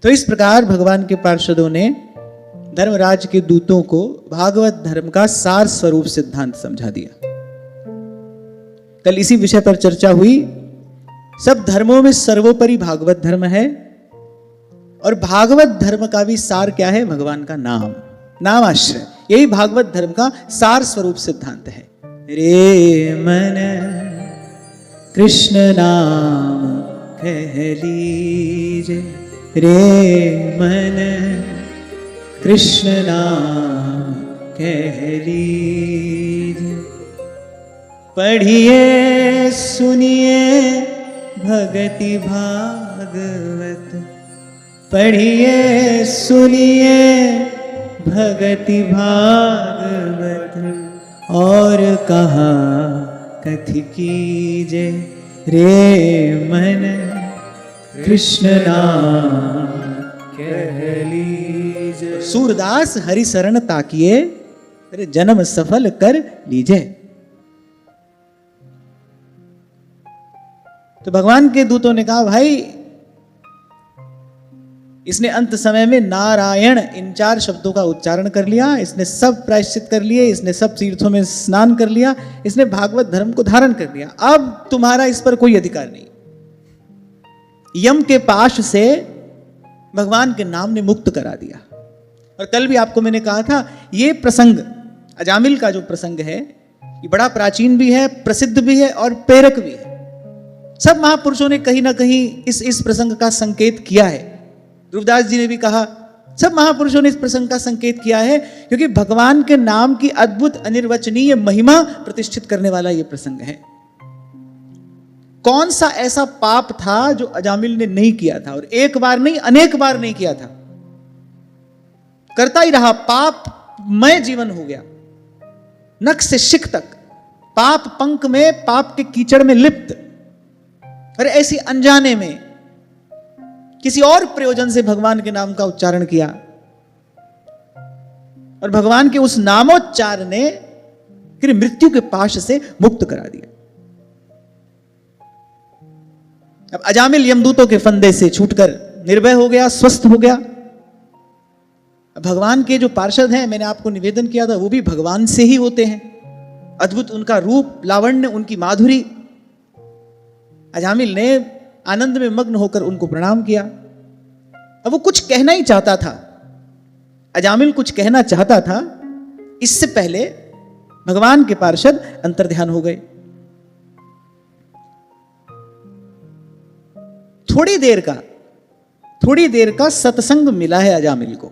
तो इस प्रकार भगवान के पार्षदों ने धर्मराज के दूतों को भागवत धर्म का सार स्वरूप सिद्धांत समझा दिया। कल इसी विषय पर चर्चा हुई। सब धर्मों में सर्वोपरि भागवत धर्म है, और भागवत धर्म का भी सार क्या है? भगवान का नाम, नामाश्रय। यही भागवत धर्म का सार स्वरूप सिद्धांत है। रे मन कृष्ण नाम कह लीजे, रे मन कृष्ण नाम कह लीजे, पढ़िए सुनिए भगति भागवत, पढ़िए सुनिए भगति भागवत, और कहा कथि कीजे, रे मन कृष्ण नाम कह लीजे। सूरदास हरि शरण ताकिए, तेरे जन्म सफल कर लीजे। तो भगवान के दूतों ने कहा, भाई इसने अंत समय में नारायण इन 4 शब्दों का उच्चारण कर लिया, इसने सब प्रायश्चित कर लिए, इसने सब तीर्थों में स्नान कर लिया, इसने भागवत धर्म को धारण कर लिया, अब तुम्हारा इस पर कोई अधिकार नहीं। यम के पाश से भगवान के नाम ने मुक्त करा दिया। और कल भी आपको मैंने कहा था, ये प्रसंग अजामिल का जो प्रसंग है, ये बड़ा प्राचीन भी है, प्रसिद्ध भी है और प्रेरक भी है। सब महापुरुषों ने कहीं ना कहीं इस प्रसंग का संकेत किया है। ध्रुवदास जी ने भी कहा, सब महापुरुषों ने इस प्रसंग का संकेत किया है, क्योंकि भगवान के नाम की अद्भुत अनिर्वचनीय महिमा प्रतिष्ठित करने वाला यह प्रसंग है। कौन सा ऐसा पाप था जो अजामिल ने नहीं किया था, और एक बार नहीं अनेक बार नहीं किया था, करता ही रहा। पापमय जीवन हो गया, नख से शिख तक पाप पंख में, पाप के कीचड़ में लिप्त। और ऐसी अनजाने में किसी और प्रयोजन से भगवान के नाम का उच्चारण किया, और भगवान के उस नामोच्चार ने फिर मृत्यु के पाश से मुक्त करा दिया। अब अजामिल यमदूतों के फंदे से छूटकर निर्भय हो गया, स्वस्थ हो गया। भगवान के जो पार्षद हैं, मैंने आपको निवेदन किया था, वो भी भगवान से ही होते हैं। अद्भुत उनका रूप, लावण्य, उनकी माधुरी। अजामिल ने आनंद में मग्न होकर उनको प्रणाम किया। अब वो कुछ कहना ही चाहता था, अजामिल कुछ कहना चाहता था, इससे पहले भगवान के पार्षद अंतर्ध्यान हो गए। थोड़ी देर का सत्संग मिला है अजामिल को।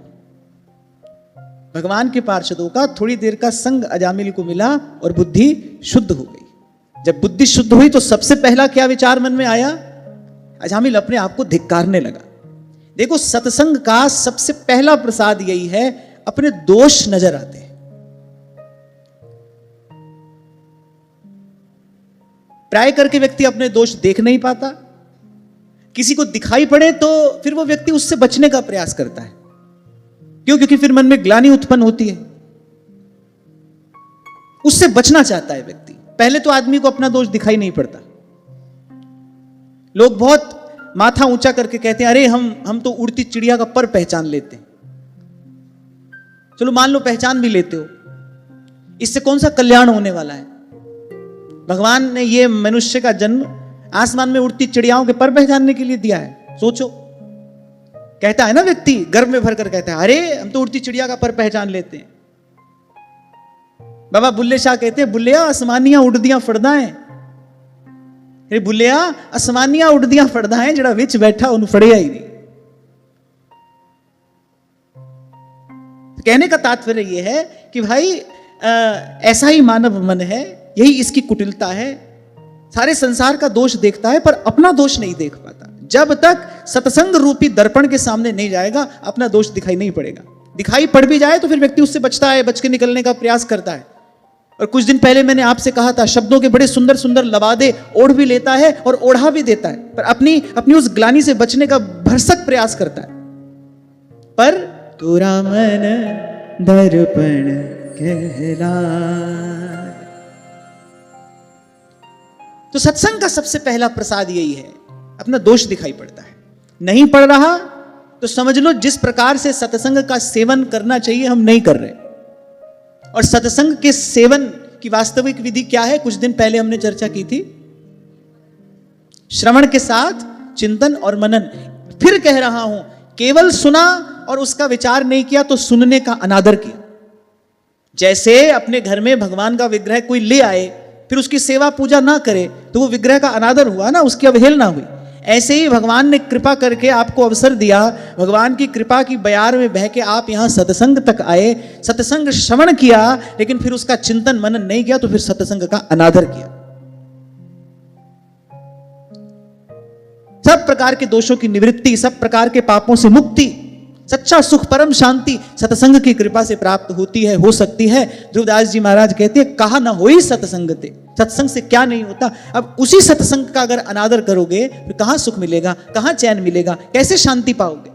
भगवान के पार्षदों का थोड़ी देर का संग अजामिल को मिला और बुद्धि शुद्ध हो गई। जब बुद्धि शुद्ध हुई तो सबसे पहला क्या विचार मन में आया? अजामिल अपने आप को धिक्कारने लगा। देखो, सत्संग का सबसे पहला प्रसाद यही है, अपने दोष नजर आते हैं। प्राय करके व्यक्ति अपने दोष देख नहीं पाता, किसी को दिखाई पड़े तो फिर वो व्यक्ति उससे बचने का प्रयास करता है। क्यों? क्योंकि फिर मन में ग्लानि उत्पन्न होती है, उससे बचना चाहता है व्यक्ति। पहले तो आदमी को अपना दोष दिखाई नहीं पड़ता। लोग बहुत माथा ऊंचा करके कहते हैं, अरे हम तो उड़ती चिड़िया का पर पहचान लेते हैं। चलो मान लो पहचान भी लेते हो, इससे कौन सा कल्याण होने वाला है? भगवान ने ये मनुष्य का जन्म आसमान में उड़ती चिड़ियाओं के पर पहचानने के लिए दिया है। सोचो, कहता है ना व्यक्ति, गर्व में भरकर कहता है, अरे हम तो उड़ती चिड़िया का पर पहचान लेते हैं। बाबा बुल्ले शाह कहते हैं, बुल्लिया आसमानियां उड़दियां फड़दाएं, अरे बुल्लिया आसमानियां उड़दियां फड़दाएं, जड़ा विच बैठा उन फड़िया ही नहीं। कहने का तात्पर्य यह है कि भाई ऐसा ही मानव मन है, यही इसकी कुटिलता है। सारे संसार का दोष देखता है पर अपना दोष नहीं देख पाता। जब तक सत्संग रूपी दर्पण के सामने नहीं जाएगा, अपना दोष दिखाई नहीं पड़ेगा। दिखाई पड़ भी जाए तो फिर व्यक्ति उससे बचता है, बच के निकलने का प्रयास करता है। और कुछ दिन पहले मैंने आपसे कहा था, शब्दों के बड़े सुंदर सुंदर लबादे ओढ़ भी लेता है और ओढ़ा भी देता है, पर अपनी उस ग्लानि से बचने का भरसक प्रयास करता है। पर तोरा मन दर्पण कहला। तो सत्संग का सबसे पहला प्रसाद यही है, अपना दोष दिखाई पड़ता है। नहीं पड़ रहा तो समझ लो जिस प्रकार से सत्संग का सेवन करना चाहिए हम नहीं कर रहे। और सत्संग के सेवन की वास्तविक विधि क्या है, कुछ दिन पहले हमने चर्चा की थी। श्रवण के साथ चिंतन और मनन। फिर कह रहा हूं, केवल सुना और उसका विचार नहीं किया तो सुनने का अनादर किया। जैसे अपने घर में भगवान का विग्रह कोई ले आए फिर उसकी सेवा पूजा ना करे तो वो विग्रह का अनादर हुआ ना, उसकी अवहेलना हुई। ऐसे ही भगवान ने कृपा करके आपको अवसर दिया, भगवान की कृपा की बयार में बह के आप यहां सत्संग तक आए, सत्संग श्रवण किया, लेकिन फिर उसका चिंतन मनन नहीं किया तो फिर सत्संग का अनादर किया। सब प्रकार के दोषों की निवृत्ति, सब प्रकार के पापों से मुक्ति, सच्चा सुख, परम शांति सत्संग की कृपा से प्राप्त होती है, हो सकती है। ध्रुवदास जी महाराज कहते हैं, कहा ना होई सत्संग ते, सत्संग से क्या नहीं होता। अब उसी सत्संग का अगर अनादर करोगे फिर कहां सुख मिलेगा, कहां चैन मिलेगा, कैसे शांति पाओगे।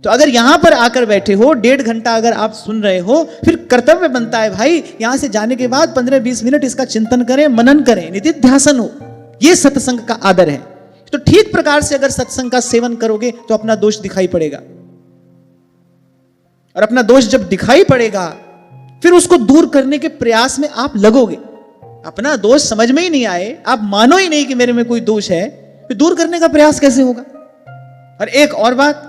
तो अगर यहां पर आकर बैठे हो, 1.5 घंटा अगर आप सुन रहे हो, फिर कर्तव्य बनता है भाई यहां से जाने के बाद 15-20 मिनट इसका चिंतन करें, मनन करें, निधिध्यासन हो। यह सत्संग का आदर है। तो ठीक प्रकार से अगर सत्संग का सेवन करोगे तो अपना दोष दिखाई पड़ेगा, और अपना दोष जब दिखाई पड़ेगा फिर उसको दूर करने के प्रयास में आप लगोगे। अपना दोष समझ में ही नहीं आए, आप मानो ही नहीं कि मेरे में कोई दोष है, फिर दूर करने का प्रयास कैसे होगा। और एक और बात,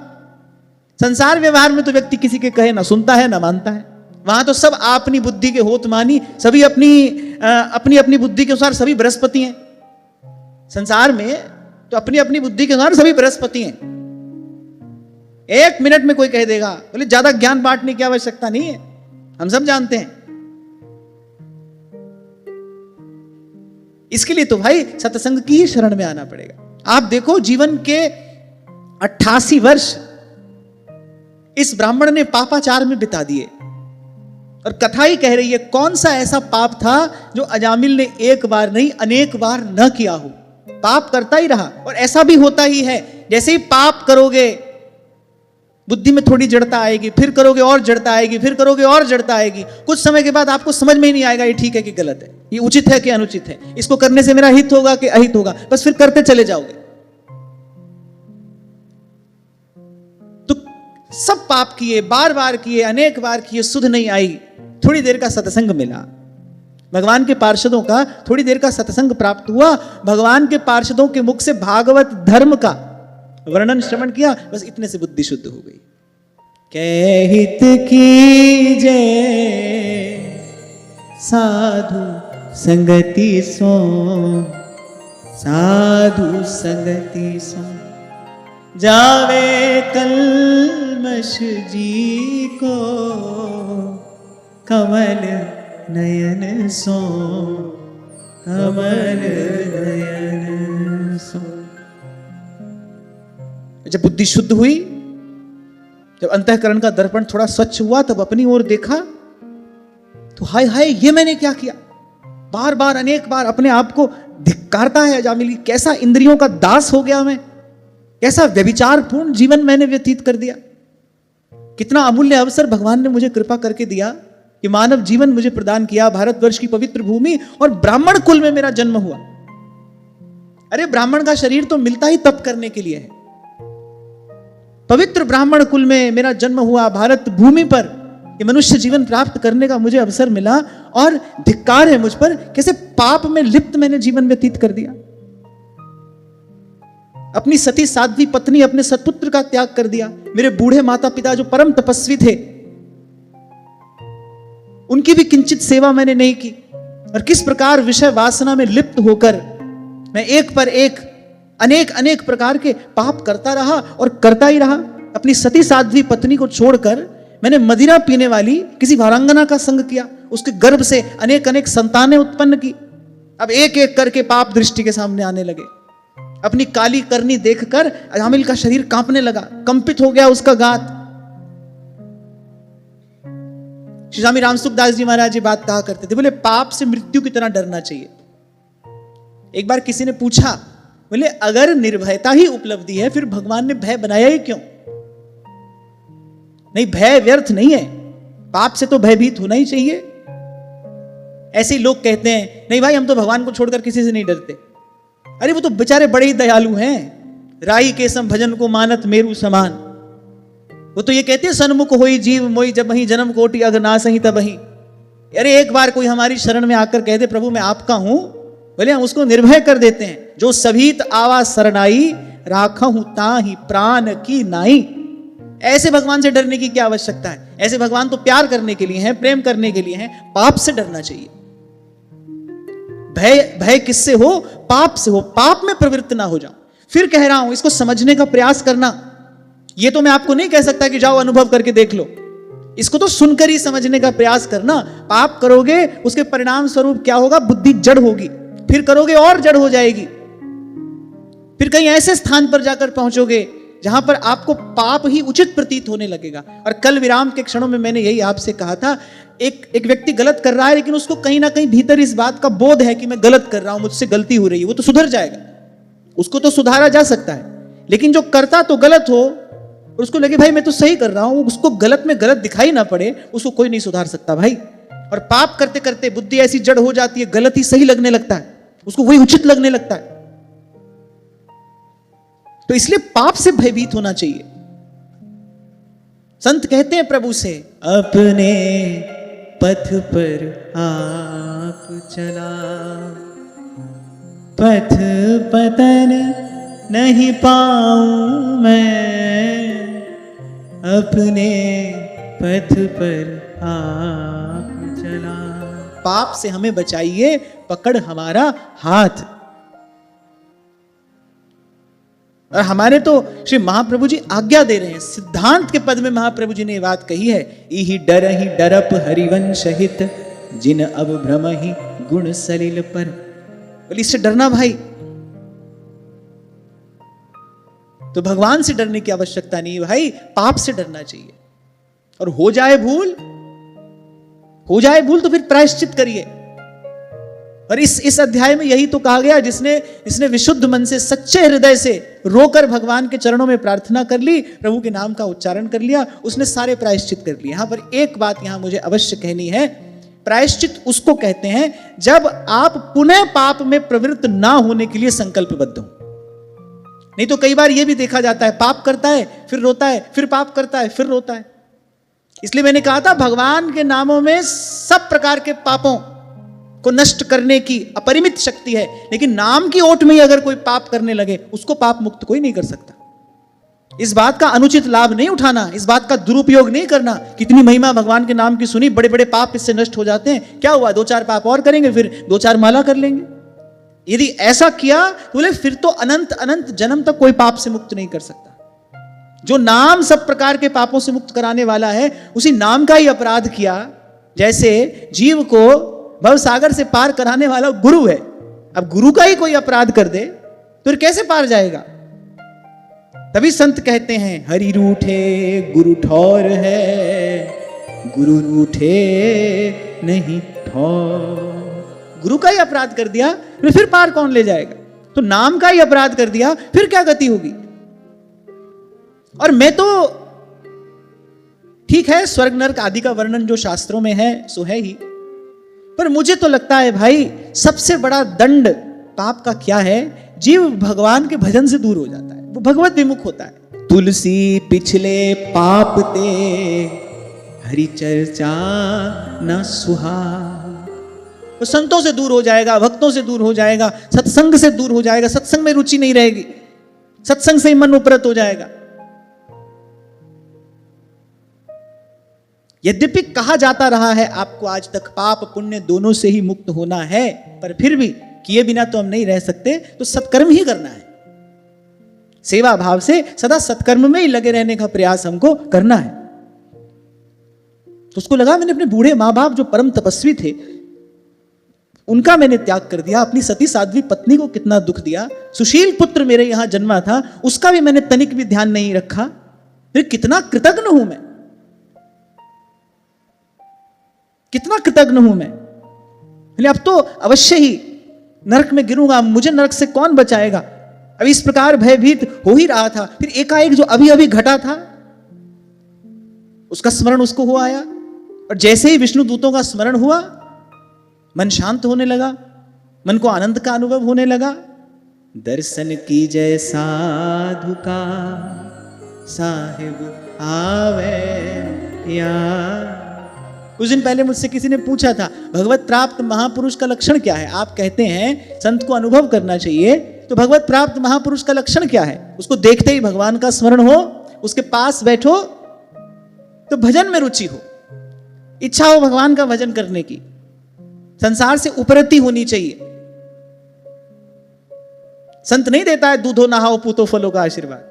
संसार व्यवहार में तो व्यक्ति किसी के कहे ना सुनता है ना मानता है। वहां तो सब अपनी बुद्धि के होत मानी, सभी अपनी अपनी बुद्धि के अनुसार सभी बृहस्पति हैं। संसार में तो अपनी अपनी बुद्धि के अनुसार सभी बृहस्पति हैं। 1 मिनट में कोई कह देगा, बोले ज्यादा ज्ञान बांटने की आवश्यकता नहीं है, हम सब जानते हैं। इसके लिए तो भाई सत्संग की ही शरण में आना पड़ेगा। आप देखो, जीवन के 88 वर्ष इस ब्राह्मण ने पापाचार में बिता दिए, और कथा ही कह रही है कौन सा ऐसा पाप था जो अजामिल ने एक बार नहीं अनेक बार न किया हो। पाप करता ही रहा, और ऐसा भी होता ही है। जैसे ही पाप करोगे बुद्धि में थोड़ी जड़ता आएगी, फिर करोगे और जड़ता आएगी, फिर करोगे और जड़ता आएगी। कुछ समय के बाद आपको समझ में ही नहीं आएगा ये ठीक है कि गलत है, ये उचित है कि अनुचित है, इसको करने से मेरा हित होगा कि अहित होगा, बस फिर करते चले जाओगे। तो सब पाप किए, बार बार किए, अनेक बार किए, सुध नहीं आई। थोड़ी देर का सत्संग मिला, भगवान के पार्षदों का थोड़ी देर का सत्संग प्राप्त हुआ, भगवान के पार्षदों के मुख से भागवत धर्म का वर्णन श्रवण किया, बस इतने से बुद्धि शुद्ध हो गई। कहहित की जय साधु संगति सो, साधु संगति सो, जावे कलमश जी को, कमल नयन सो, कमल नयन सो। जब बुद्धि शुद्ध हुई, जब अंतःकरण का दर्पण थोड़ा स्वच्छ हुआ, तब अपनी ओर देखा तो हाय हाय ये मैंने क्या किया। बार बार अनेक बार अपने आप को धिक्कारता है अजामिल, कैसा इंद्रियों का दास हो गया मैं, कैसा व्यभिचारपूर्ण जीवन मैंने व्यतीत कर दिया। कितना अमूल्य अवसर भगवान ने मुझे कृपा करके दिया कि मानव जीवन मुझे प्रदान किया, भारतवर्ष की पवित्र भूमि, और ब्राह्मण कुल में मेरा जन्म हुआ। अरे ब्राह्मण का शरीर तो मिलता ही तप करने के लिए है। पवित्र ब्राह्मण कुल में मेरा जन्म हुआ, भारत भूमि पर ये मनुष्य जीवन प्राप्त करने का मुझे अवसर मिला, और धिक्कार है मुझ पर, कैसे पाप में लिप्त मैंने जीवन व्यतीत कर दिया। अपनी सती साध्वी पत्नी, अपने सत्पुत्र का त्याग कर दिया। मेरे बूढ़े माता पिता जो परम तपस्वी थे, उनकी भी किंचित सेवा मैंने नहीं की, और किस प्रकार विषय वासना में लिप्त होकर मैं एक पर एक अनेक अनेक प्रकार के पाप करता रहा और करता ही रहा। अपनी सती साध्वी पत्नी को छोड़कर मैंने मदिरा पीने वाली किसी वारांगना का संग किया, उसके गर्भ से अनेक अनेक संतानें उत्पन्न की। अब एक एक करके पाप दृष्टि के सामने आने लगे। अपनी काली करनी देखकर अजामिल का शरीर कांपने लगा, कंपित हो गया उसका गात। श्री स्वामी रामसुखदास जी महाराज ये बात कहा करते थे, बोले पाप से मृत्यु की तरह डरना चाहिए। एक बार किसी ने पूछा, बोले अगर निर्भयता ही उपलब्धि है फिर भगवान ने भय बनाया ही क्यों? नहीं, भय व्यर्थ नहीं है, पाप से तो भयभीत होना ही चाहिए। ऐसे ही लोग कहते हैं नहीं भाई हम तो भगवान को छोड़कर किसी से नहीं डरते। अरे वो तो बेचारे बड़े ही दयालु हैं, राई के सम भजन को मानत मेरू समान। वो तो ये कहते हैं सन्मुख होई जीव मोई जब वही जन्म कोटि अग ना सही तब वही। अरे एक बार कोई हमारी शरण में आकर कहते प्रभु मैं आपका हूं, बोले हम उसको निर्भय कर देते हैं। जो सभीत आवा शरणाई राखा हूं ताही प्राण की नाई। ऐसे भगवान से डरने की क्या आवश्यकता है? ऐसे भगवान तो प्यार करने के लिए हैं, प्रेम करने के लिए हैं। पाप से डरना चाहिए। भय किससे हो? पाप से हो। पाप में प्रवृत्त ना हो जाओ। फिर कह रहा हूं इसको समझने का प्रयास करना। ये तो मैं आपको नहीं कह सकता कि जाओ अनुभव करके देख लो, इसको तो सुनकर ही समझने का प्रयास करना। पाप करोगे उसके परिणाम स्वरूप क्या होगा? बुद्धि जड़ होगी, फिर करोगे और जड़ हो जाएगी, फिर कहीं ऐसे स्थान पर जाकर पहुंचोगे जहां पर आपको पाप ही उचित प्रतीत होने लगेगा। और कल विराम के क्षणों में मैंने यही आपसे कहा था, एक व्यक्ति गलत कर रहा है लेकिन उसको कहीं ना कहीं भीतर इस बात का बोध है कि मैं गलत कर रहा हूं, मुझसे गलती हो रही है, वो तो सुधर जाएगा, उसको तो सुधारा जा सकता है। लेकिन जो करता तो गलत हो और उसको लगे भाई मैं तो सही कर रहा हूं, उसको गलत में गलत दिखाई ना पड़े, उसको कोई नहीं सुधार सकता भाई। और पाप करते करते बुद्धि ऐसी जड़ हो जाती है, गलत ही सही लगने लगता है, उसको वही उचित लगने लगता है। तो इसलिए पाप से भयभीत होना चाहिए। संत कहते हैं प्रभु से, अपने पथ पर आप चला, पथ पतन नहीं पाऊं मैं, अपने पथ पर आप चला। पाप से हमें बचाइए, पकड़ हमारा हाथ। और हमारे तो श्री महाप्रभु जी आज्ञा दे रहे हैं, सिद्धांत के पद में महाप्रभु जी ने ये बात कही है, इहि डरप हरिवंश हित, जिन अब भ्रम ही गुण सलिल पर। बोले इससे डरना भाई। तो भगवान से डरने की आवश्यकता नहीं है भाई, पाप से डरना चाहिए। और हो जाए भूल तो फिर प्रायश्चित करिए। और इस अध्याय में यही तो कहा गया, जिसने विशुद्ध मन से सच्चे हृदय से रोकर भगवान के चरणों में प्रार्थना कर ली, प्रभु के नाम का उच्चारण कर लिया, उसने सारे प्रायश्चित कर लिए। यहां पर एक बात यहां मुझे अवश्य कहनी है, प्रायश्चित उसको कहते हैं जब आप पुनः पाप में प्रवृत्त ना होने के लिए संकल्पबद्ध हो। नहीं तो कई बार यह भी देखा जाता है, पाप करता है फिर रोता है, फिर पाप करता है फिर रोता है। इसलिए मैंने कहा था भगवान के नामों में सब प्रकार के पापों को नष्ट करने की अपरिमित शक्ति है, लेकिन नाम की ओट में ही अगर कोई पाप करने लगे उसको पाप मुक्त कोई नहीं कर सकता। इस बात का अनुचित लाभ नहीं उठाना, इस बात का दुरुपयोग नहीं करना। कितनी महिमा भगवान के नाम की सुनी, बड़े बड़े पाप इससे नष्ट हो जाते हैं, क्या हुआ 2-4 पाप और करेंगे, फिर 2-4 माला कर लेंगे। यदि ऐसा किया तो बोले फिर तो अनंत अनंत जन्म तक कोई पाप से मुक्त नहीं कर सकता। जो नाम सब प्रकार के पापों से मुक्त कराने वाला है, उसी नाम का ही अपराध किया। जैसे जीव को भव सागर से पार कराने वाला गुरु है, अब गुरु का ही कोई अपराध कर दे तो फिर कैसे पार जाएगा? तभी संत कहते हैं, हरि रूठे गुरु ठौर है, गुरु रूठे नहीं ठौर। गुरु का ही अपराध कर दिया फिर पार कौन ले जाएगा? तो नाम का ही अपराध कर दिया फिर क्या गति होगी? और मैं तो ठीक है, स्वर्ग नरक आदि का वर्णन जो शास्त्रों में है सो है ही, पर मुझे तो लगता है भाई सबसे बड़ा दंड पाप का क्या है? जीव भगवान के भजन से दूर हो जाता है, वो भगवत विमुख होता है। तुलसी पिछले पाप ते हरि चर्चा न सुहा। वो संतों से दूर हो जाएगा, भक्तों से दूर हो जाएगा, सत्संग से दूर हो जाएगा, सत्संग में रुचि नहीं रहेगी, सत्संग से ही मन उपरत हो जाएगा। यद्यपि कहा जाता रहा है आपको आज तक पाप पुण्य दोनों से ही मुक्त होना है, पर फिर भी किए बिना तो हम नहीं रह सकते, तो सत्कर्म ही करना है। सेवा भाव से सदा सत्कर्म में ही लगे रहने का प्रयास हमको करना है। तो उसको लगा मैंने अपने बूढ़े माँ बाप जो परम तपस्वी थे उनका मैंने त्याग कर दिया, अपनी सती साध्वी पत्नी को कितना दुख दिया, सुशील पुत्र मेरे यहां जन्मा था उसका भी मैंने तनिक भी ध्यान नहीं रखा, फिर कितना कृतज्ञ हूं मैं, कितना कृतज्ञ हूं मैं। अब तो अवश्य ही नरक में गिरूंगा, मुझे नरक से कौन बचाएगा? अब इस प्रकार भयभीत हो ही रहा था, फिर एकाएक जो अभी अभी घटा था उसका स्मरण उसको हो आया, और जैसे ही विष्णु दूतों का स्मरण हुआ मन शांत होने लगा, मन को आनंद का अनुभव होने लगा। दर्शन की जय साधु का साहिब आवे या। कुछ दिन पहले मुझसे किसी ने पूछा था भगवत प्राप्त महापुरुष का लक्षण क्या है। आप कहते हैं संत को अनुभव करना चाहिए, तो भगवत प्राप्त महापुरुष का लक्षण क्या है? उसको देखते ही भगवान का स्मरण हो, उसके पास बैठो तो भजन में रुचि हो, इच्छा हो भगवान का भजन करने की, संसार से उपरति होनी चाहिए। संत नहीं देता है दूधो नहाओ पूतो फलो का आशीर्वाद।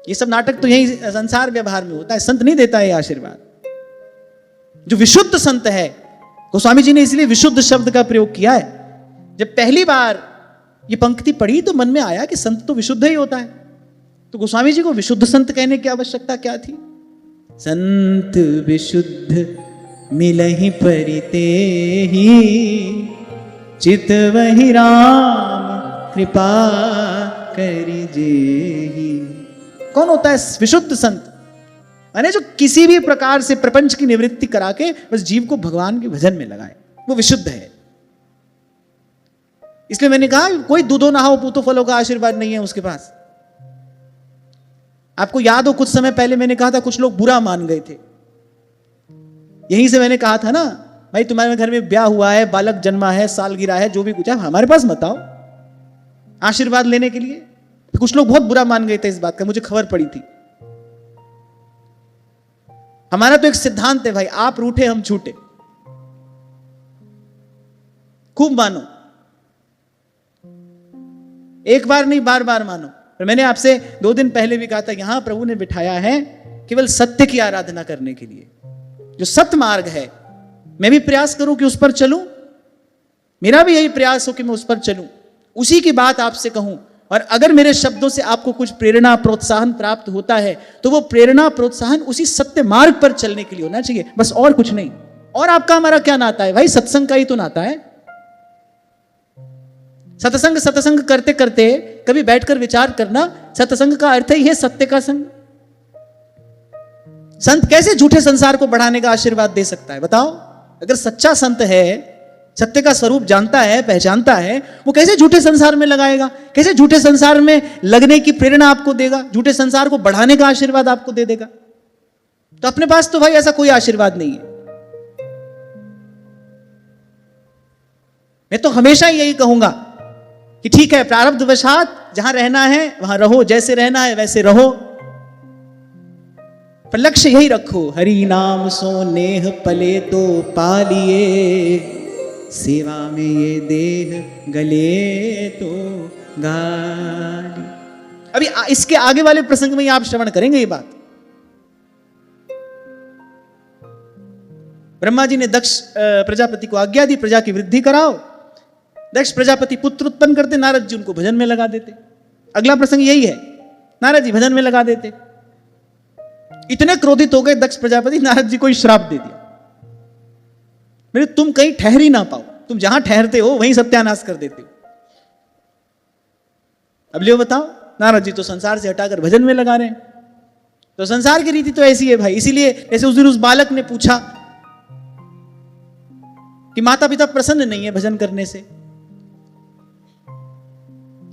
ये सब नाटक तो यही संसार व्यवहार में होता है, संत नहीं देता है ये आशीर्वाद। जो विशुद्ध संत है, गोस्वामी जी ने इसलिए विशुद्ध शब्द का प्रयोग किया है। जब पहली बार ये पंक्ति पढ़ी तो मन में आया कि संत तो विशुद्ध ही होता है, तो गोस्वामी जी को विशुद्ध संत कहने की आवश्यकता क्या थी? संत विशुद्ध मिलहि परिते ही, चित वही राम कृपा करिजेहि। कौन होता है विशुद्ध संत? माने जो किसी भी प्रकार से प्रपंच की निवृत्ति करा के बस जीव को भगवान के भजन में लगाए, वो विशुद्ध है। इसलिए मैंने कहा कोई दूधो नहाओ पूतो फलो का आशीर्वाद नहीं है उसके पास। आपको याद हो कुछ समय पहले मैंने कहा था कुछ लोग बुरा मान गए थे। यहीं से मैंने कहा था ना, भाई तुम्हारे घर में ब्याह हुआ है, बालक जन्मा है, सालगिरह है, जो भी कुछ है हमारे पास मत आओ आशीर्वाद लेने के लिए। कुछ लोग बहुत बुरा मान गए थे इस बात का, मुझे खबर पड़ी थी। हमारा तो एक सिद्धांत है भाई, आप रूठे हम छूटे, खूब मानो, एक बार नहीं बार बार मानो। और मैंने आपसे 2 दिन पहले भी कहा था यहां प्रभु ने बिठाया है केवल सत्य की आराधना करने के लिए। जो सत्य मार्ग है मैं भी प्रयास करूं कि उस पर चलूं, मेरा भी यही प्रयास हो कि मैं उस पर चलूं, उसी की बात आपसे कहूं। और अगर मेरे शब्दों से आपको कुछ प्रेरणा प्रोत्साहन प्राप्त होता है तो वो प्रेरणा प्रोत्साहन उसी सत्य मार्ग पर चलने के लिए होना चाहिए, बस और कुछ नहीं। और आपका हमारा क्या नाता है भाई? सत्संग का ही तो नाता है। सत्संग करते करते कभी बैठकर विचार करना, सत्संग का अर्थ ही है सत्य का संग। संत कैसे झूठे संसार को बढ़ाने का आशीर्वाद दे सकता है बताओ? अगर सच्चा संत है, सत्य का स्वरूप जानता है, पहचानता है, वो कैसे झूठे संसार में लगाएगा? कैसे झूठे संसार में लगने की प्रेरणा आपको देगा? झूठे संसार को बढ़ाने का आशीर्वाद आपको दे देगा? तो अपने पास तो भाई ऐसा कोई आशीर्वाद नहीं है। मैं तो हमेशा यही कहूंगा कि ठीक है, प्रारब्धवशात जहां रहना है वहां रहो, जैसे रहना है वैसे रहो, पर लक्ष्य यही रखो, हरि नाम सो नेह पले तो पालिए, सेवा में ये देह गले तो गाली। अभी इसके आगे वाले प्रसंग में आप श्रवण करेंगे ये बात। ब्रह्मा जी ने दक्ष प्रजापति को आज्ञा दी प्रजा की वृद्धि कराओ। दक्ष प्रजापति पुत्र उत्पन्न करते, नारद जी उनको भजन में लगा देते। अगला प्रसंग यही है, नारद जी भजन में लगा देते। इतने क्रोधित हो गए दक्ष प्रजापति, नारद जी को श्राप दे दिया, मेरे तुम कहीं ठहर ही ना पाओ, तुम जहां ठहरते हो वहीं सत्यानाश कर देते हो। अब लियो बताओ, नारद जी तो संसार से हटाकर भजन में लगा रहे हैं। तो संसार की रीति तो ऐसी है भाई। इसीलिए जैसे उस दिन उस बालक ने पूछा कि माता पिता प्रसन्न नहीं है भजन करने से,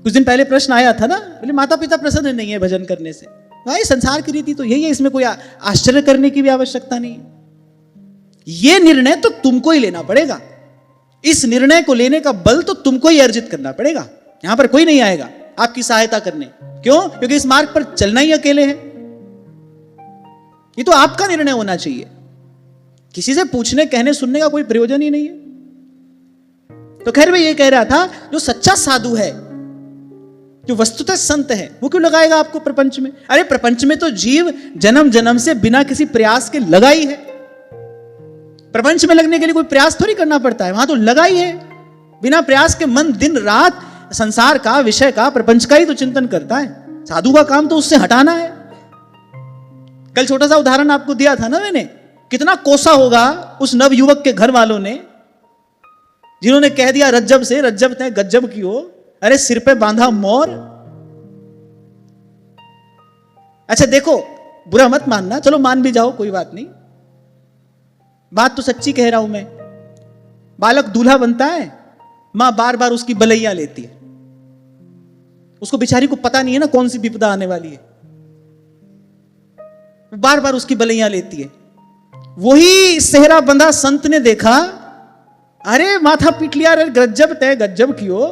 कुछ दिन पहले प्रश्न आया था ना, बोले माता पिता प्रसन्न नहीं है भजन करने से। भाई संसार की रीति तो यही है, इसमें कोई आश्चर्य करने की भी आवश्यकता नहीं है। यह निर्णय तो तुमको ही लेना पड़ेगा, इस निर्णय को लेने का बल तो तुमको ही अर्जित करना पड़ेगा। यहां पर कोई नहीं आएगा आपकी सहायता करने। क्यों? क्योंकि इस मार्ग पर चलना ही अकेले है। ये तो आपका निर्णय होना चाहिए, किसी से पूछने कहने सुनने का कोई प्रयोजन ही नहीं है। तो खैर मैं ये कह रहा था, जो सच्चा साधु है, जो वस्तुतः संत है, वो क्यों लगाएगा आपको प्रपंच में? अरे प्रपंच में तो जीव जन्म जन्म से बिना किसी प्रयास के लगा ही है। प्रपंच में लगने के लिए कोई प्रयास थोड़ी करना पड़ता है, वहां तो लगा ही है। बिना प्रयास के मन दिन रात संसार का, विषय का, प्रपंच का ही तो चिंतन करता है। साधु का काम तो उससे हटाना है। कल छोटा सा उदाहरण आपको दिया था ना मैंने, कितना कोसा होगा उस नवयुवक के घर वालों ने, जिन्होंने कह दिया रज्जब से रज्जब तय गज्जब की हो, अरे सिर पे बांधा मोर। अच्छा देखो, बुरा मत मानना, चलो मान भी जाओ कोई बात नहीं, बात तो सच्ची कह रहा हूं मैं। बालक दूल्हा बनता है, मां बार बार उसकी बलैया लेती है, उसको बेचारी को पता नहीं है ना कौन सी विपदा आने वाली है, बार बार उसकी बलैया लेती है। वही सेहरा बंधा संत ने देखा, अरे माथा पीट लिया, अरे गज्जब तय गज्जब क्यों,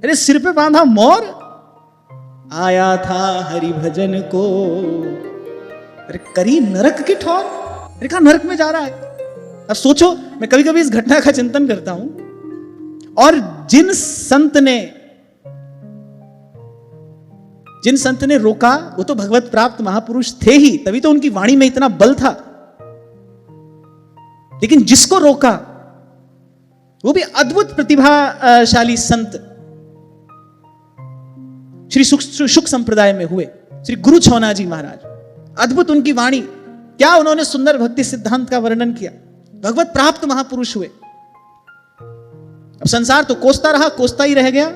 अरे सिर पे बांधा मोर, आया था हरि भजन को, अरे करी नरक की ठौर, अरे कहा नरक में जा रहा है। अब सोचो, मैं कभी कभी इस घटना का चिंतन करता हूं, और जिन संत ने रोका वो तो भगवत प्राप्त महापुरुष थे ही, तभी तो उनकी वाणी में इतना बल था। लेकिन जिसको रोका वो भी अद्भुत प्रतिभाशाली संत श्री शुक संप्रदाय में हुए श्री गुरु छौना जी महाराज। अद्भुत उनकी वाणी, क्या उन्होंने सुंदर भक्ति सिद्धांत का वर्णन किया, भगवत प्राप्त महापुरुष हुए। अब संसार तो कोसता रहा, कोसता ही रह गया,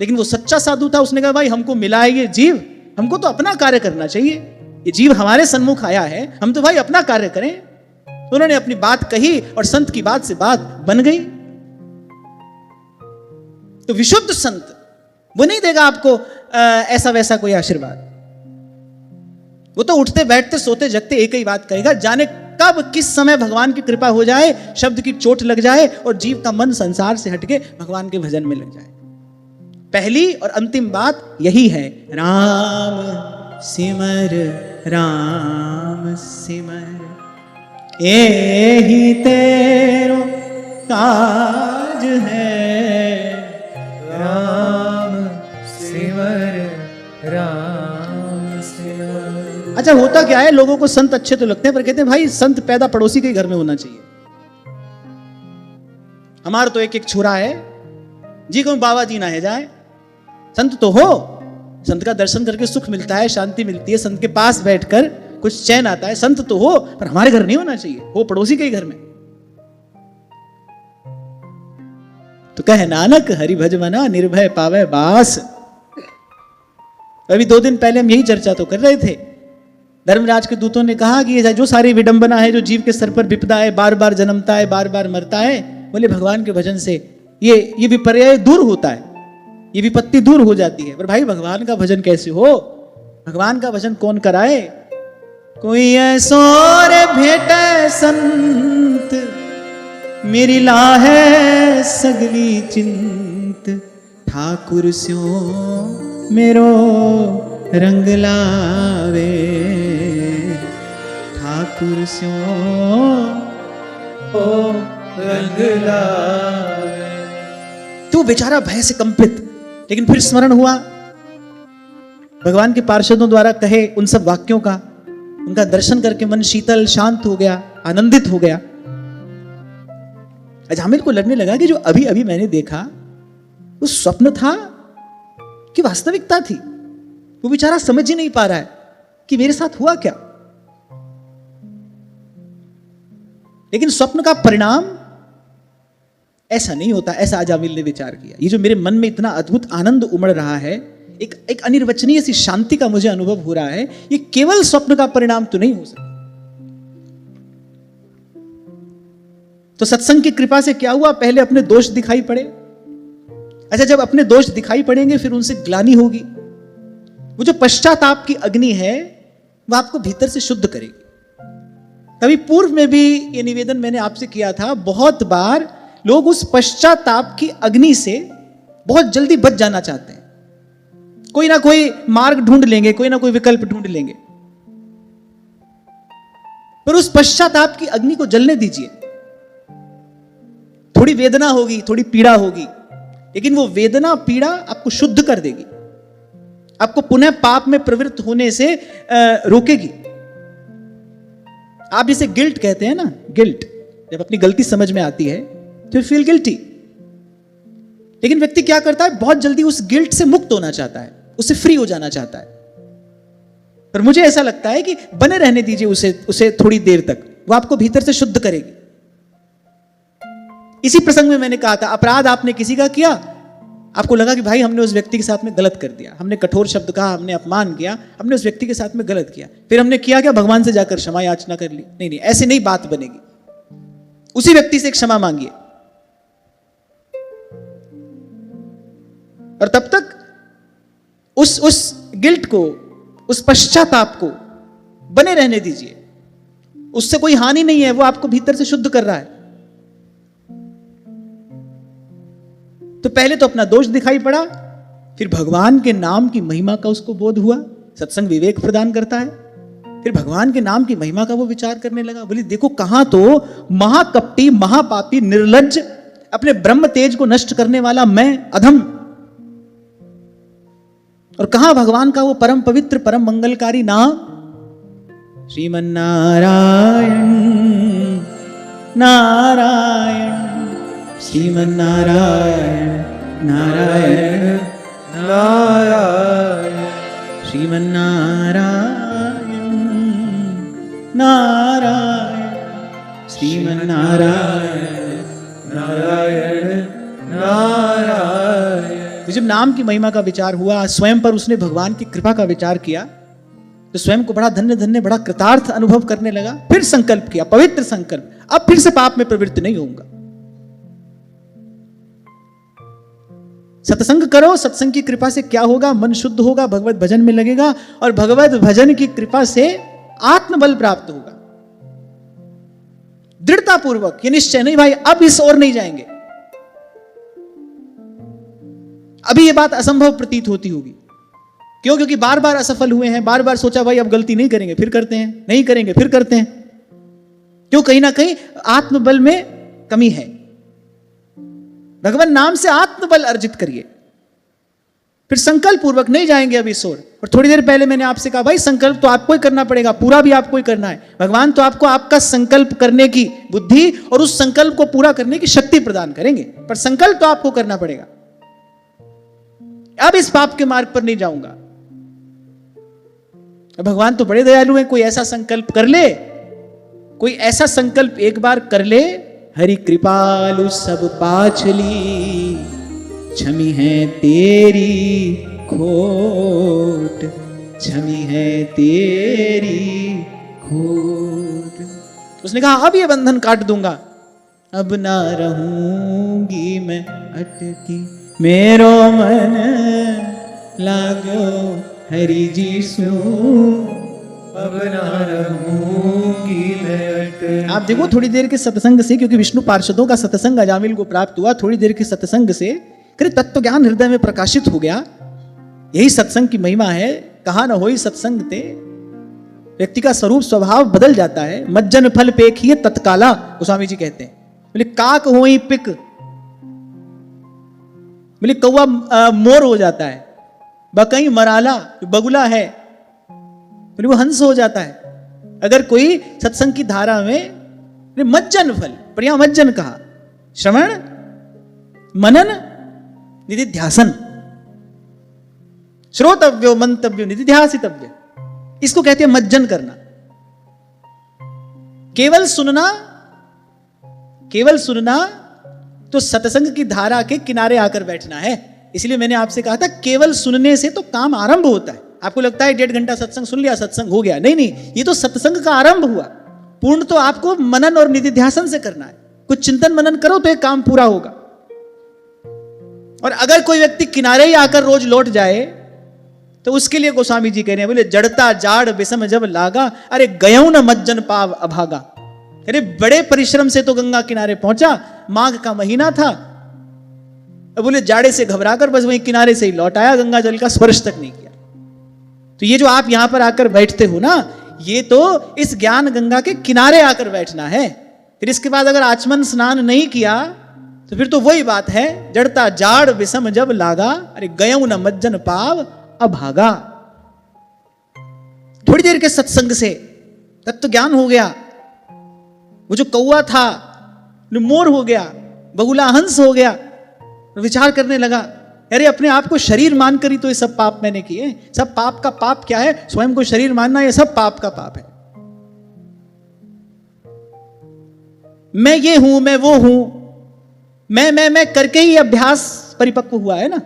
लेकिन वो सच्चा साधु था, उसने कहा भाई हमको मिला है ये जीव, हमको तो अपना कार्य करना चाहिए, ये जीव हमारे सन्मुख आया है, हम तो भाई अपना कार्य करें। तो उन्होंने अपनी बात कही और संत की बात से बात बन गई। तो विशुद्ध संत वो नहीं देगा आपको ऐसा वैसा कोई आशीर्वाद, वो तो उठते बैठते सोते जगते एक ही बात कहेगा, जाने कब किस समय भगवान की कृपा हो जाए, शब्द की चोट लग जाए और जीव का मन संसार से हटके भगवान के भजन में लग जाए। पहली और अंतिम बात यही है, राम सिमर राम सिमर एही तेरो काज है, राम सिमर राम सिमर। अच्छा होता क्या है, लोगों को संत अच्छे तो लगते हैं, पर कहते हैं भाई संत पैदा पड़ोसी के घर में होना चाहिए। हमारा तो एक एक छुरा है जी, कहूं बाबा जी ना है जाए, संत तो हो, संत का दर्शन करके सुख मिलता है, शांति मिलती है, संत के पास बैठकर कुछ चैन आता है, संत तो हो, पर हमारे घर नहीं होना चाहिए, हो पड़ोसी के घर में। तो कहे नानक हरि भज मना निर्भय पावे बास। अभी 2 दिन पहले हम यही चर्चा तो कर रहे थे, धर्मराज के दूतों ने कहा कि ये जो सारी विडंबना है, जो जीव के सर पर विपदा है, बार बार जन्मता है, बार बार मरता है, बोले भगवान के भजन से ये विपर्य दूर होता है, ये विपत्ति दूर हो जाती है। पर भाई भगवान का भजन कैसे हो, भगवान का भजन कौन कराए? कोई ऐसो रे भेटे संत, मेरी लाहे सगली चिंत, ठाकुर स्यों मेरो रंग लावे, ठाकुर स्यों ओ रंग लावे। तू बेचारा भय से कंपित, लेकिन फिर स्मरण हुआ भगवान के पार्षदों द्वारा कहे उन सब वाक्यों का, उनका दर्शन करके मन शीतल शांत हो गया, आनंदित हो गया। अजामिल को लगने लगा कि जो अभी अभी मैंने देखा वो स्वप्न था कि वास्तविकता थी। वो बेचारा समझ ही नहीं पा रहा है कि मेरे साथ हुआ क्या। लेकिन स्वप्न का परिणाम ऐसा नहीं होता, ऐसा अजामिल ने विचार किया। ये जो मेरे मन में इतना अद्भुत आनंद उमड़ रहा है, एक अनिर्वचनीय सी शांति का मुझे अनुभव हो रहा है, ये केवल स्वप्न का परिणाम तो नहीं हो सकता। तो सत्संग की कृपा से क्या हुआ, पहले अपने दोष दिखाई पड़े। अच्छा, जब अपने दोष दिखाई पड़ेंगे फिर उनसे ग्लानि होगी। वो जो पश्चाताप की अग्नि है वो आपको भीतर से शुद्ध करेगी। कभी पूर्व में भी ये निवेदन मैंने आपसे किया था, बहुत बार लोग उस पश्चाताप की अग्नि से बहुत जल्दी बच जाना चाहते हैं, कोई ना कोई मार्ग ढूंढ लेंगे, कोई ना कोई विकल्प ढूंढ लेंगे। पर उस पश्चाताप की अग्नि को जलने दीजिए। थोड़ी वेदना होगी, थोड़ी पीड़ा होगी, लेकिन वो वेदना पीड़ा आपको शुद्ध कर देगी, आपको पुनः पाप में प्रवृत्त होने से रोकेगी। आप जिसे गिल्ट कहते हैं ना, गिल्ट, जब अपनी गलती समझ में आती है तो फील गिल्टी। लेकिन व्यक्ति क्या करता है, बहुत जल्दी उस गिल्ट से मुक्त होना चाहता है, उससे फ्री हो जाना चाहता है। पर मुझे ऐसा लगता है कि बने रहने दीजिए उसे थोड़ी देर तक, वो आपको भीतर से शुद्ध करेगी। इसी प्रसंग में मैंने कहा था, अपराध आपने किसी का किया, आपको लगा कि भाई हमने उस व्यक्ति के साथ में गलत कर दिया, हमने कठोर शब्द कहा, हमने अपमान किया, हमने उस व्यक्ति के साथ में गलत किया, फिर हमने किया क्या, भगवान से जाकर क्षमा याचना कर ली। नहीं, ऐसे नहीं बात बनेगी। उसी व्यक्ति से क्षमा मांगिए। और तब तक उस गिल्ट को, उस पश्चाताप को बने रहने दीजिए। उससे कोई हानि नहीं है, वो आपको भीतर से शुद्ध कर रहा है। तो पहले तो अपना दोष दिखाई पड़ा, फिर भगवान के नाम की महिमा का उसको बोध हुआ। सत्संग विवेक प्रदान करता है। फिर भगवान के नाम की महिमा का वो विचार करने लगा। बोली देखो, कहां तो महाकपटी, महापापी, निर्लज्ज, अपने ब्रह्म तेज को नष्ट करने वाला मैं अधम, और कहां भगवान का वो परम पवित्र, परम मंगलकारी नाम, श्रीमन्नारायण नारायण, श्रीमन्नारायण नारायण नारायण, श्रीमन्नारायण नारायण, श्रीमन्नारायण नारायण नारायण। तो जब नाम की महिमा का विचार हुआ, स्वयं पर उसने भगवान की कृपा का विचार किया, तो स्वयं को बड़ा धन्य धन्य, बड़ा कृतार्थ अनुभव करने लगा। फिर संकल्प किया, पवित्र संकल्प, अब फिर से पाप में प्रवृत्त नहीं होऊंगा। सत्संग करो, सत्संग की कृपा से क्या होगा, मन शुद्ध होगा, भगवत भजन में लगेगा, और भगवत भजन की कृपा से आत्मबल प्राप्त होगा। दृढ़ता पूर्वक ये निश्चय, नहीं भाई अब इस ओर नहीं जाएंगे, अभी ये बात असंभव प्रतीत होती होगी। क्यों? क्योंकि बार बार असफल हुए हैं, बार बार सोचा भाई अब गलती नहीं करेंगे, फिर करते हैं, नहीं करेंगे, फिर करते हैं। क्यों? कहीं ना कहीं आत्मबल में कमी है। भगवान नाम से आत्मबल अर्जित करिए, फिर संकल्प पूर्वक नहीं जाएंगे अब इस ओर। और थोड़ी देर पहले मैंने आपसे कहा भाई संकल्प तो आपको ही करना पड़ेगा, पूरा भी आपको ही करना है। भगवान तो आपको आपका संकल्प करने की बुद्धि और उस संकल्प को पूरा करने की शक्ति प्रदान करेंगे, पर संकल्प तो आपको करना पड़ेगा। अब इस पाप के मार्ग पर नहीं जाऊंगा। भगवान तो बड़े दयालु हैं, कोई ऐसा संकल्प कर ले, कोई ऐसा संकल्प एक बार कर ले, हरि कृपालु सब पाछली, क्षमी है तेरी खोट, क्षमी है तेरी खोट। उसने कहा अब ये बंधन काट दूंगा, अब ना रहूंगी मैं अटकी, मेरो मन लागो हरि जी सू, अब ना रहूंगी मैं अटकी। आप देखो थोड़ी देर के सत्संग से, क्योंकि विष्णु पार्षदों का सत्संग अजामिल को प्राप्त हुआ, थोड़ी देर के सत्संग से करे तत्व ज्ञान हृदय में प्रकाशित हो गया। यही सत्संग की महिमा है। कहा न होई सत्संग ते, व्यक्ति का स्वरूप स्वभाव बदल जाता है। मज्जन फल पेखिए तत्काला, गोस्वामी जी कहते हैं। बोले काक होई पिक, बोले कौवा मोर हो जाता है, बकई मराला बगुला है, बोले वो हंस हो जाता है। अगर कोई सत्संग की धारा में मज्जन फल, पर यहां मज्जन कहा, श्रवण मनन निधिध्यासन, श्रोतव्यो मंतव्यो निधिध्यासितव्य, इसको कहते हैं मज्जन करना। केवल सुनना, केवल सुनना तो सत्संग की धारा के किनारे आकर बैठना है। इसलिए मैंने आपसे कहा था केवल सुनने से तो काम आरंभ होता है। आपको लगता है 1.5 घंटा सत्संग सुन लिया, सत्संग हो गया, नहीं नहीं, ये तो सत्संग का आरंभ हुआ। पूर्ण तो आपको मनन और निधिध्यासन से करना है। कुछ चिंतन मनन करो तो एक काम पूरा होगा। और अगर कोई व्यक्ति किनारे ही आकर रोज लौट जाए तो उसके लिए गोस्वामी जी कह रहे हैं, बोले जड़ता जाड़ विषम जब लागा, अरे गयौ न मज्जन पाव अभागा। अरे बड़े परिश्रम से तो गंगा किनारे पहुंचा, माघ का महीना था, बोले जाड़े से घबराकर बस वहीं किनारे से ही लौट आया, गंगा जल का स्पर्श तक नहीं किया। तो ये जो आप यहां पर आकर बैठते हो ना, ये तो इस ज्ञान गंगा के किनारे आकर बैठना है। फिर इसके बाद अगर आचमन स्नान नहीं किया तो फिर तो वही बात है, जड़ता जाड़ विषम जब लागा, अरे गयौ न मज्जन पाव अभागा। थोड़ी देर के सत्संग से तत्व ज्ञान हो गया। वो जो कौवा था मोर हो गया, बगुला हंस हो गया। विचार करने लगा, अरे अपने आप को शरीर मानकर ही तो ये सब पाप मैंने किए। सब पाप का पाप क्या है? स्वयं को शरीर मानना, ये सब पाप का पाप है। मैं ये हूं, मैं वो हूं, मैं करके ही अभ्यास परिपक्व हुआ है ना।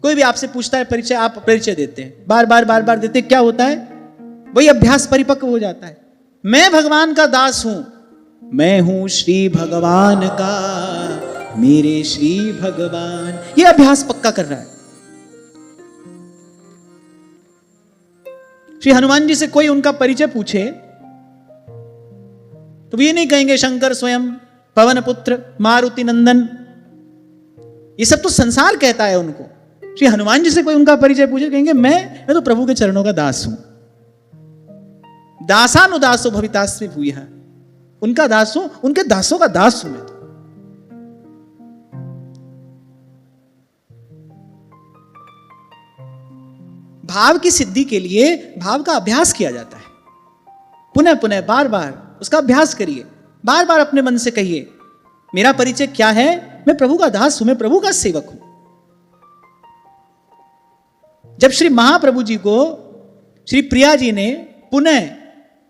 कोई भी आपसे पूछता है परिचय, आप परिचय देते हैं, बार बार देते, क्या होता है? वही अभ्यास परिपक्व हो जाता है। मैं भगवान का दास हूं, मैं हूं श्री भगवान का, मेरे श्री भगवान ये अभ्यास पक्का कर रहा है। श्री हनुमान जी से कोई उनका परिचय पूछे तो ये नहीं कहेंगे शंकर स्वयं, पवन पुत्र, मारुति नंदन, ये सब तो संसार कहता है उनको। श्री हनुमान जी से कोई उनका परिचय पूछे कहेंगे मैं तो प्रभु के चरणों का दास हूं। दासानुदासो भवितास्मि भूयः, उनका दास हूं, उनके दासों का दास हूं मैं तो। भाव की सिद्धि के लिए भाव का अभ्यास किया जाता है, पुनः पुनः बार बार उसका अभ्यास करिए, बार बार अपने मन से कहिए मेरा परिचय क्या है, मैं प्रभु का दास हूं, मैं प्रभु का सेवक हूं। जब श्री महाप्रभु जी को श्री प्रिया जी ने पुनः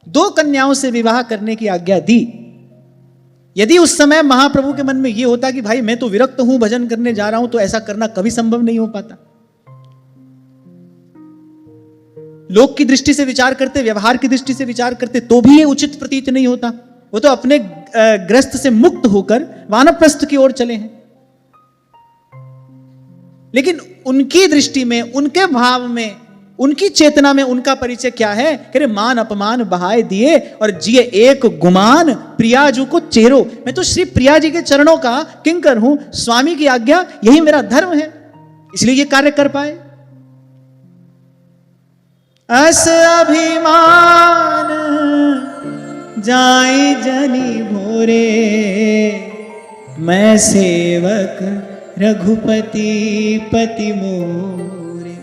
2 कन्याओं से विवाह करने की आज्ञा दी, यदि उस समय महाप्रभु के मन में यह होता कि भाई मैं तो विरक्त हूं, भजन करने जा रहा हूं, तो ऐसा करना कभी संभव नहीं हो पाता। लोक की दृष्टि से विचार करते, व्यवहार की दृष्टि से विचार करते तो भी ये उचित प्रतीत नहीं होता। वो तो अपने ग्रस्त से मुक्त होकर वानप्रस्थ की ओर चले हैं, लेकिन उनकी दृष्टि में, उनके भाव में, उनकी चेतना में उनका परिचय क्या है? कह रहे मान अपमान बहाए दिए और जिए एक गुमान, प्रियाजू को चेरो। मैं तो श्री प्रिया जी के चरणों का किंकर हूं, स्वामी की आज्ञा यही मेरा धर्म है, इसलिए ये कार्य कर पाए। अस अभिमान जाई जनी भोरे, मैं सेवक रघुपति पति मोरे,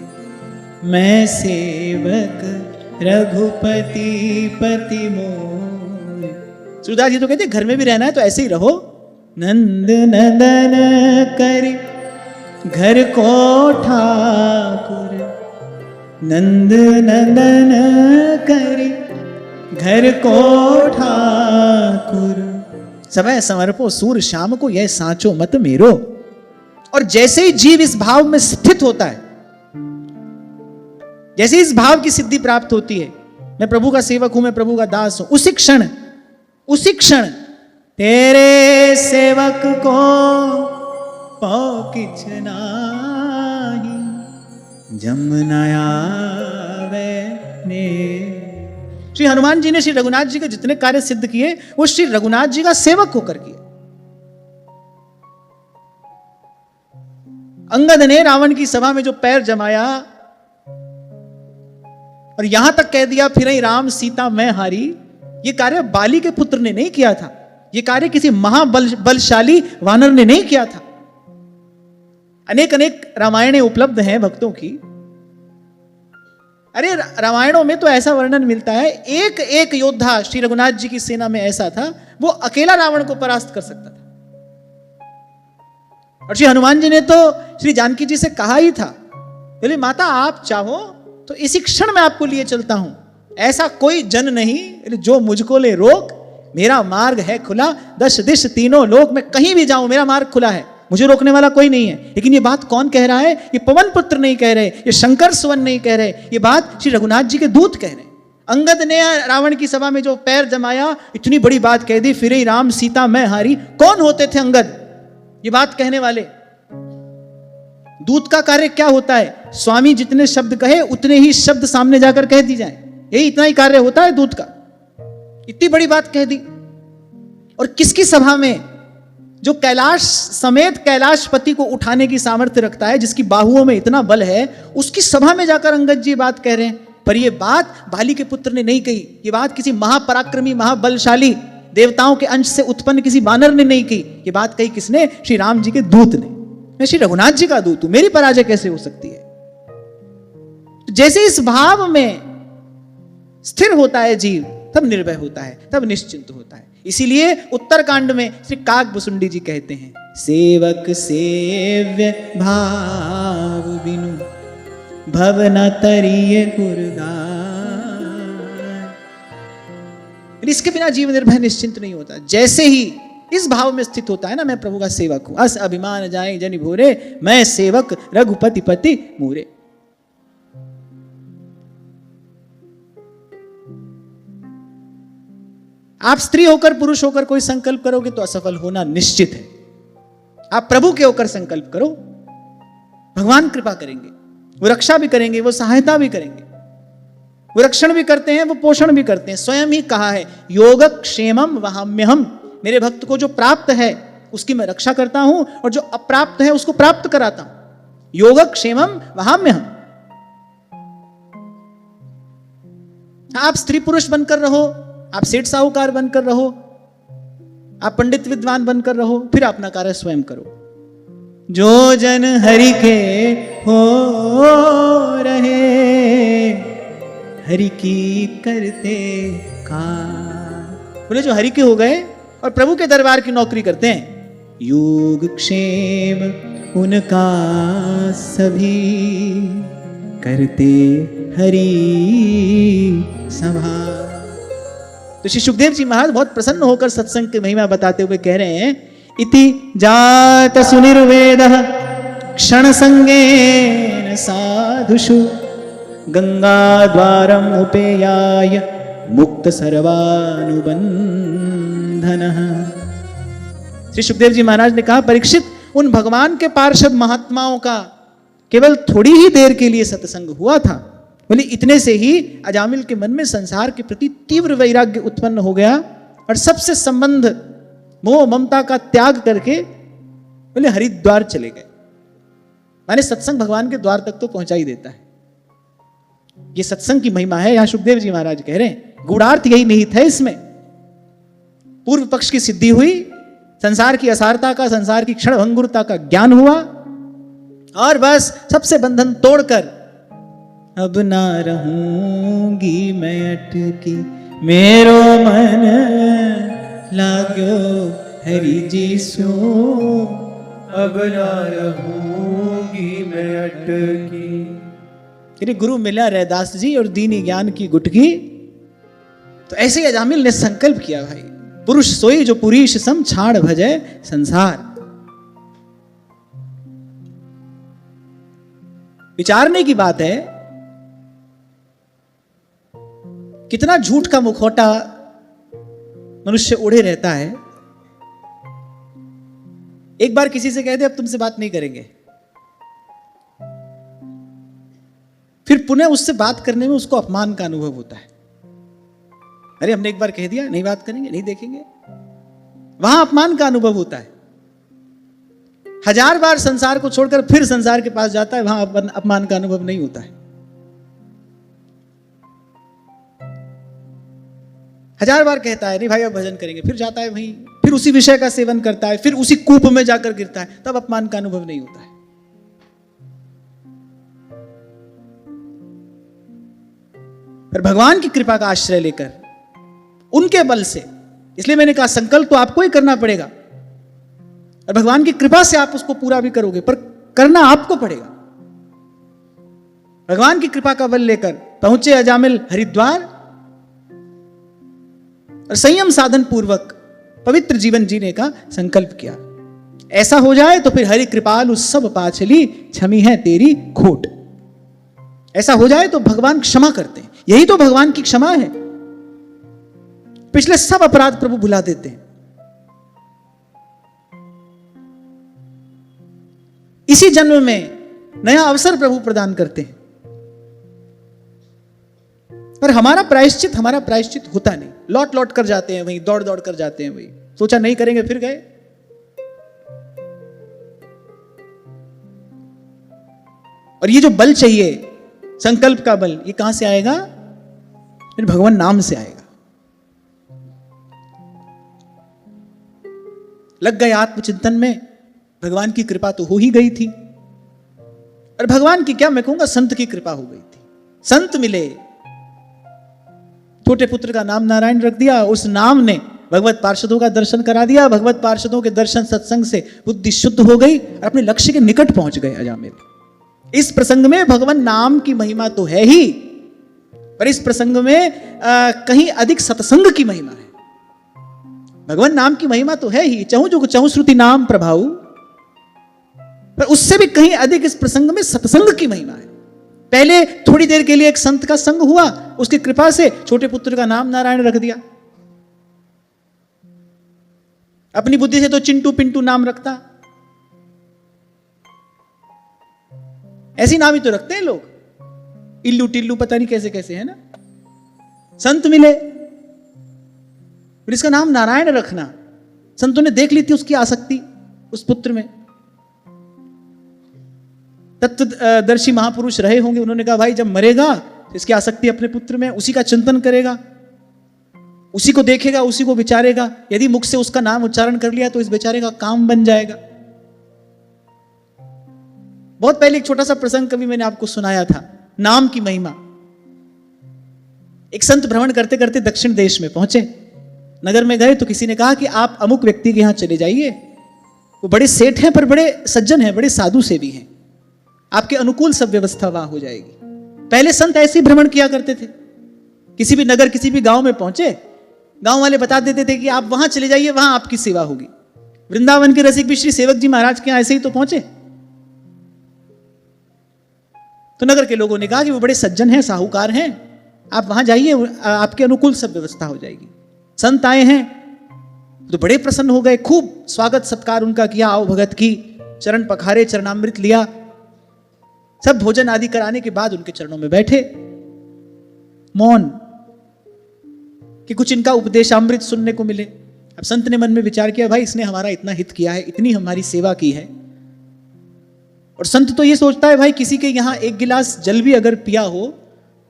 मैं सेवक रघुपति पति मोरे। सुधा जी तो कहते घर में भी रहना है तो ऐसे ही रहो। नंद नंदन करी घर को ठाकुर, नंद नंदन करी घर को ठाकुर, समय समर्पो सूर शाम को यह साचो मत मेरो। और जैसे ही जीव इस भाव में स्थित होता है, जैसे इस भाव की सिद्धि प्राप्त होती है, मैं प्रभु का सेवक हूं, मैं प्रभु का दास हूं, उसी क्षण तेरे सेवक को पौ किछ नाही, जमुना आवे ने। श्री हनुमान जी ने श्री रघुनाथ जी के जितने कार्य सिद्ध किए वो श्री रघुनाथ जी का सेवक होकर किए। अंगद ने रावण की सभा में जो पैर जमाया और यहां तक कह दिया फिर ही राम सीता मैं हारी, ये कार्य बाली के पुत्र ने नहीं किया था, ये कार्य किसी बलशाली वानर ने नहीं किया था। अनेक रामायणें उपलब्ध हैं भक्तों की। अरे रामायणों में तो ऐसा वर्णन मिलता है, एक एक योद्धा श्री रघुनाथ जी की सेना में ऐसा था, वो अकेला रावण को परास्त कर सकता था। और श्री हनुमान जी ने तो श्री जानकी जी से कहा ही था, बोले माता आप चाहो तो इसी क्षण में आपको लिए चलता हूं, ऐसा कोई जन नहीं जो मुझको ले रोक, मेरा मार्ग है खुला, 10 दिश तीनों लोक में कहीं भी जाऊं मेरा मार्ग खुला है, मुझे रोकने वाला कोई नहीं है। लेकिन ये बात कौन कह रहा है? ये पवन पुत्र नहीं कह रहे, ये शंकर सुवन नहीं कह रहे, ये बात श्री रघुनाथ जी के दूत कह रहे। अंगद ने रावण की सभा में जो पैर जमाया, इतनी बड़ी बात कह दी, फिर ही राम सीता मैं हारी। कौन होते थे अंगद ये बात कहने वाले? दूत का कार्य क्या होता है? स्वामी जितने शब्द कहे उतने ही शब्द सामने जाकर कह दी जाए, यही इतना ही कार्य होता है दूत का। इतनी बड़ी बात कह दी, और किसकी सभा में? जो कैलाश समेत कैलाशपति को उठाने की सामर्थ्य रखता है, जिसकी बाहुओं में इतना बल है, उसकी सभा में जाकर अंगद जी बात कह रहे हैं। पर यह बात बाली के पुत्र ने नहीं कही, ये बात किसी महापराक्रमी महाबलशाली देवताओं के अंश से उत्पन्न किसी वानर ने नहीं कही, ये बात कही किसने? श्री राम जी के दूत ने। मैं श्री रघुनाथ जी का दूत हूं, मेरी पराजय कैसे हो सकती है? जैसे इस भाव में स्थिर होता है जीव, तब निर्भय होता है, तब निश्चिंत होता है। इसीलिए उत्तरकांड में श्री काकभुसुंडी जी कहते हैं, सेवक सेव्य भाव बिनु भव न तरिये गुरदार। इसके बिना जीव निर्भय निश्चिंत नहीं होता। जैसे ही इस भाव में स्थित होता है ना, मैं प्रभु का सेवक हूं, अस अभिमान जाए जनि भोरे, मैं सेवक रघुपति पति मोरे। आप स्त्री होकर पुरुष होकर कोई संकल्प करोगे तो असफल होना निश्चित है। आप प्रभु के होकर संकल्प करो, भगवान कृपा करेंगे, वो रक्षा भी करेंगे, वो सहायता भी करेंगे, वो रक्षण भी करते हैं, वो पोषण भी करते हैं। स्वयं ही कहा है योगक्षेमम वहाम्यहम, मेरे भक्त को जो प्राप्त है उसकी मैं रक्षा करता हूं और जो अप्राप्त है उसको प्राप्त कराता हूं। योगक्षेमम वहाम्यहम। आप स्त्री पुरुष बनकर रहो, आप सेठ साहूकार बनकर रहो, आप पंडित विद्वान बनकर रहो, फिर अपना कार्य स्वयं करो। जो जन हरि के हो रहे, हरि की करते कार। बोले जो हरि के हो गए और प्रभु के दरबार की नौकरी करते हैं, योग क्षेम उनका सभी, करते हरि सभा। तो श्री सुखदेव जी महाराज बहुत प्रसन्न होकर सत्संग की महिमा बताते हुए कह रहे हैं, इति जात सुनिर्वेदः क्षण संगेन साधुषु, गंगा द्वारम उपेयाय मुक्त सर्वानुबंधनः। श्री सुखदेव जी महाराज ने कहा, परीक्षित, उन भगवान के पार्षद महात्माओं का केवल थोड़ी ही देर के लिए सत्संग हुआ था। बोले इतने से ही अजामिल के मन में संसार के प्रति तीव्र वैराग्य उत्पन्न हो गया और सबसे संबंध मोह ममता का त्याग करके बोले हरिद्वार चले गए। माने सत्संग भगवान के द्वार तक तो पहुंचा ही देता है। ये सत्संग की महिमा है, यहां सुखदेव जी महाराज कह रहे हैं। गूढ़ार्थ यही निहित है इसमें। पूर्व पक्ष की सिद्धि हुई, संसार की असारता का, संसार की क्षण भंगुरता का ज्ञान हुआ और बस सबसे बंधन तोड़कर अब ना रहूंगी मैं अटकी, मेरो मन लाग्यो हरि जी सो, अब ना रहूंगी मैं अटकी। तेरे गुरु मिला रैदास जी और दीनी ज्ञान की गुटकी। तो ऐसे ही अजामिल ने संकल्प किया, भाई पुरुष सोई जो पुरीश सम, छाड़ भजे संसार। विचारने की बात है, कितना झूठ का मुखौटा मनुष्य ओढ़े रहता है। एक बार किसी से कह दे अब तुमसे बात नहीं करेंगे, फिर पुनः उससे बात करने में उसको अपमान का अनुभव होता है। अरे हमने एक बार कह दिया नहीं बात करेंगे, नहीं देखेंगे, वहां अपमान का अनुभव होता है। 1000 बार संसार को छोड़कर फिर संसार के पास जाता है, वहां अपमान का अनुभव नहीं होता है। 1000 बार कहता है नहीं भाई अब भजन करेंगे, फिर जाता है वहीं, फिर उसी विषय का सेवन करता है, फिर उसी कूप में जाकर गिरता है, तब अपमान का अनुभव नहीं होता है। पर भगवान की कृपा का आश्रय लेकर, उनके बल से, इसलिए मैंने कहा संकल्प तो आपको ही करना पड़ेगा और भगवान की कृपा से आप उसको पूरा भी करोगे, पर करना आपको पड़ेगा। भगवान की कृपा का बल लेकर पहुंचे अजामिल हरिद्वार और संयम साधन पूर्वक पवित्र जीवन जीने का संकल्प किया। ऐसा हो जाए तो फिर हरि कृपालु सब पाछली, क्षमी है तेरी खोट। ऐसा हो जाए तो भगवान क्षमा करते हैं। यही तो भगवान की क्षमा है। पिछले सब अपराध प्रभु भुला देते हैं। इसी जन्म में नया अवसर प्रभु प्रदान करते हैं। पर हमारा प्रायश्चित होता नहीं। लौट लौट कर जाते हैं वहीं, दौड़ दौड़ कर जाते हैं वहीं। सोचा नहीं करेंगे, फिर गए। और ये जो बल चाहिए, संकल्प का बल, ये कहां से आएगा? फिर भगवान नाम से आएगा। लग गए आत्मचिंतन में, भगवान की कृपा तो हो ही गई थी। और भगवान की क्या, मैं कहूंगा संत की कृपा हो गई थी। संत मिले, छोटे पुत्र का नाम नारायण रख दिया। उस नाम ने भगवत पार्षदों का दर्शन करा दिया। भगवत पार्षदों के दर्शन सत्संग से बुद्धि शुद्ध हो गई और अपने लक्ष्य के निकट पहुंच गए अजामिल। इस प्रसंग में भगवान नाम की महिमा तो है ही, पर इस प्रसंग में कहीं अधिक सत्संग की महिमा है। भगवान नाम की महिमा तो है ही, चहु जो चहु श्रुति नाम प्रभाऊ, पर उससे भी कहीं अधिक इस प्रसंग में सत्संग की महिमा है। पहले थोड़ी देर के लिए एक संत का संग हुआ, उसकी कृपा से छोटे पुत्र का नाम नारायण रख दिया। अपनी बुद्धि से तो चिंटू पिंटू नाम रखता, ऐसी नाम ही तो रखते हैं लोग, इल्लू टिल्लू पता नहीं कैसे कैसे, है ना। संत मिले, फिर इसका नाम नारायण रखना। संतों ने देख ली थी उसकी आसक्ति उस पुत्र में। तत्वदर्शी महापुरुष रहे होंगे, उन्होंने कहा भाई जब मरेगा तो इसकी आसक्ति अपने पुत्र में, उसी का चिंतन करेगा, उसी को देखेगा, उसी को विचारेगा। यदि मुख से उसका नाम उच्चारण कर लिया तो इस बेचारे का काम बन जाएगा। बहुत पहले एक छोटा सा प्रसंग कभी मैंने आपको सुनाया था, नाम की महिमा। एक संत भ्रमण करते करते दक्षिण देश में पहुंचे, नगर में गए तो किसी ने कहा कि आप अमुक व्यक्ति के यहां चले जाइए, वो बड़े सेठ हैं पर बड़े सज्जन हैं, बड़े साधु सेवी हैं, आपके अनुकूल सब व्यवस्था वहां हो जाएगी। पहले संत ऐसे ही भ्रमण किया करते थे, किसी भी नगर किसी भी गांव में पहुंचे, गांव वाले बता देते थे कि आप वहां चले जाइए, वहां आपकी सेवा होगी। वृंदावन के रसिक भी श्री सेवक जी महाराज के यहां ऐसे ही तो पहुंचे। तो नगर के लोगों ने कहा कि वो बड़े सज्जन हैं, साहूकार हैं, आप वहां जाइए, आपके अनुकूल सब व्यवस्था हो जाएगी। संत आए हैं तो बड़े प्रसन्न हो गए, खूब स्वागत सत्कार उनका किया, आओ भगत की, चरण पखारे, चरणामृत लिया, सब भोजन आदि कराने के बाद उनके चरणों में बैठे, मौन, कि कुछ इनका उपदेशामृत सुनने को मिले। अब संत ने मन में विचार किया, भाई इसने हमारा इतना हित किया है, इतनी हमारी सेवा की है, और संत तो ये सोचता है भाई किसी के यहां एक गिलास जल भी अगर पिया हो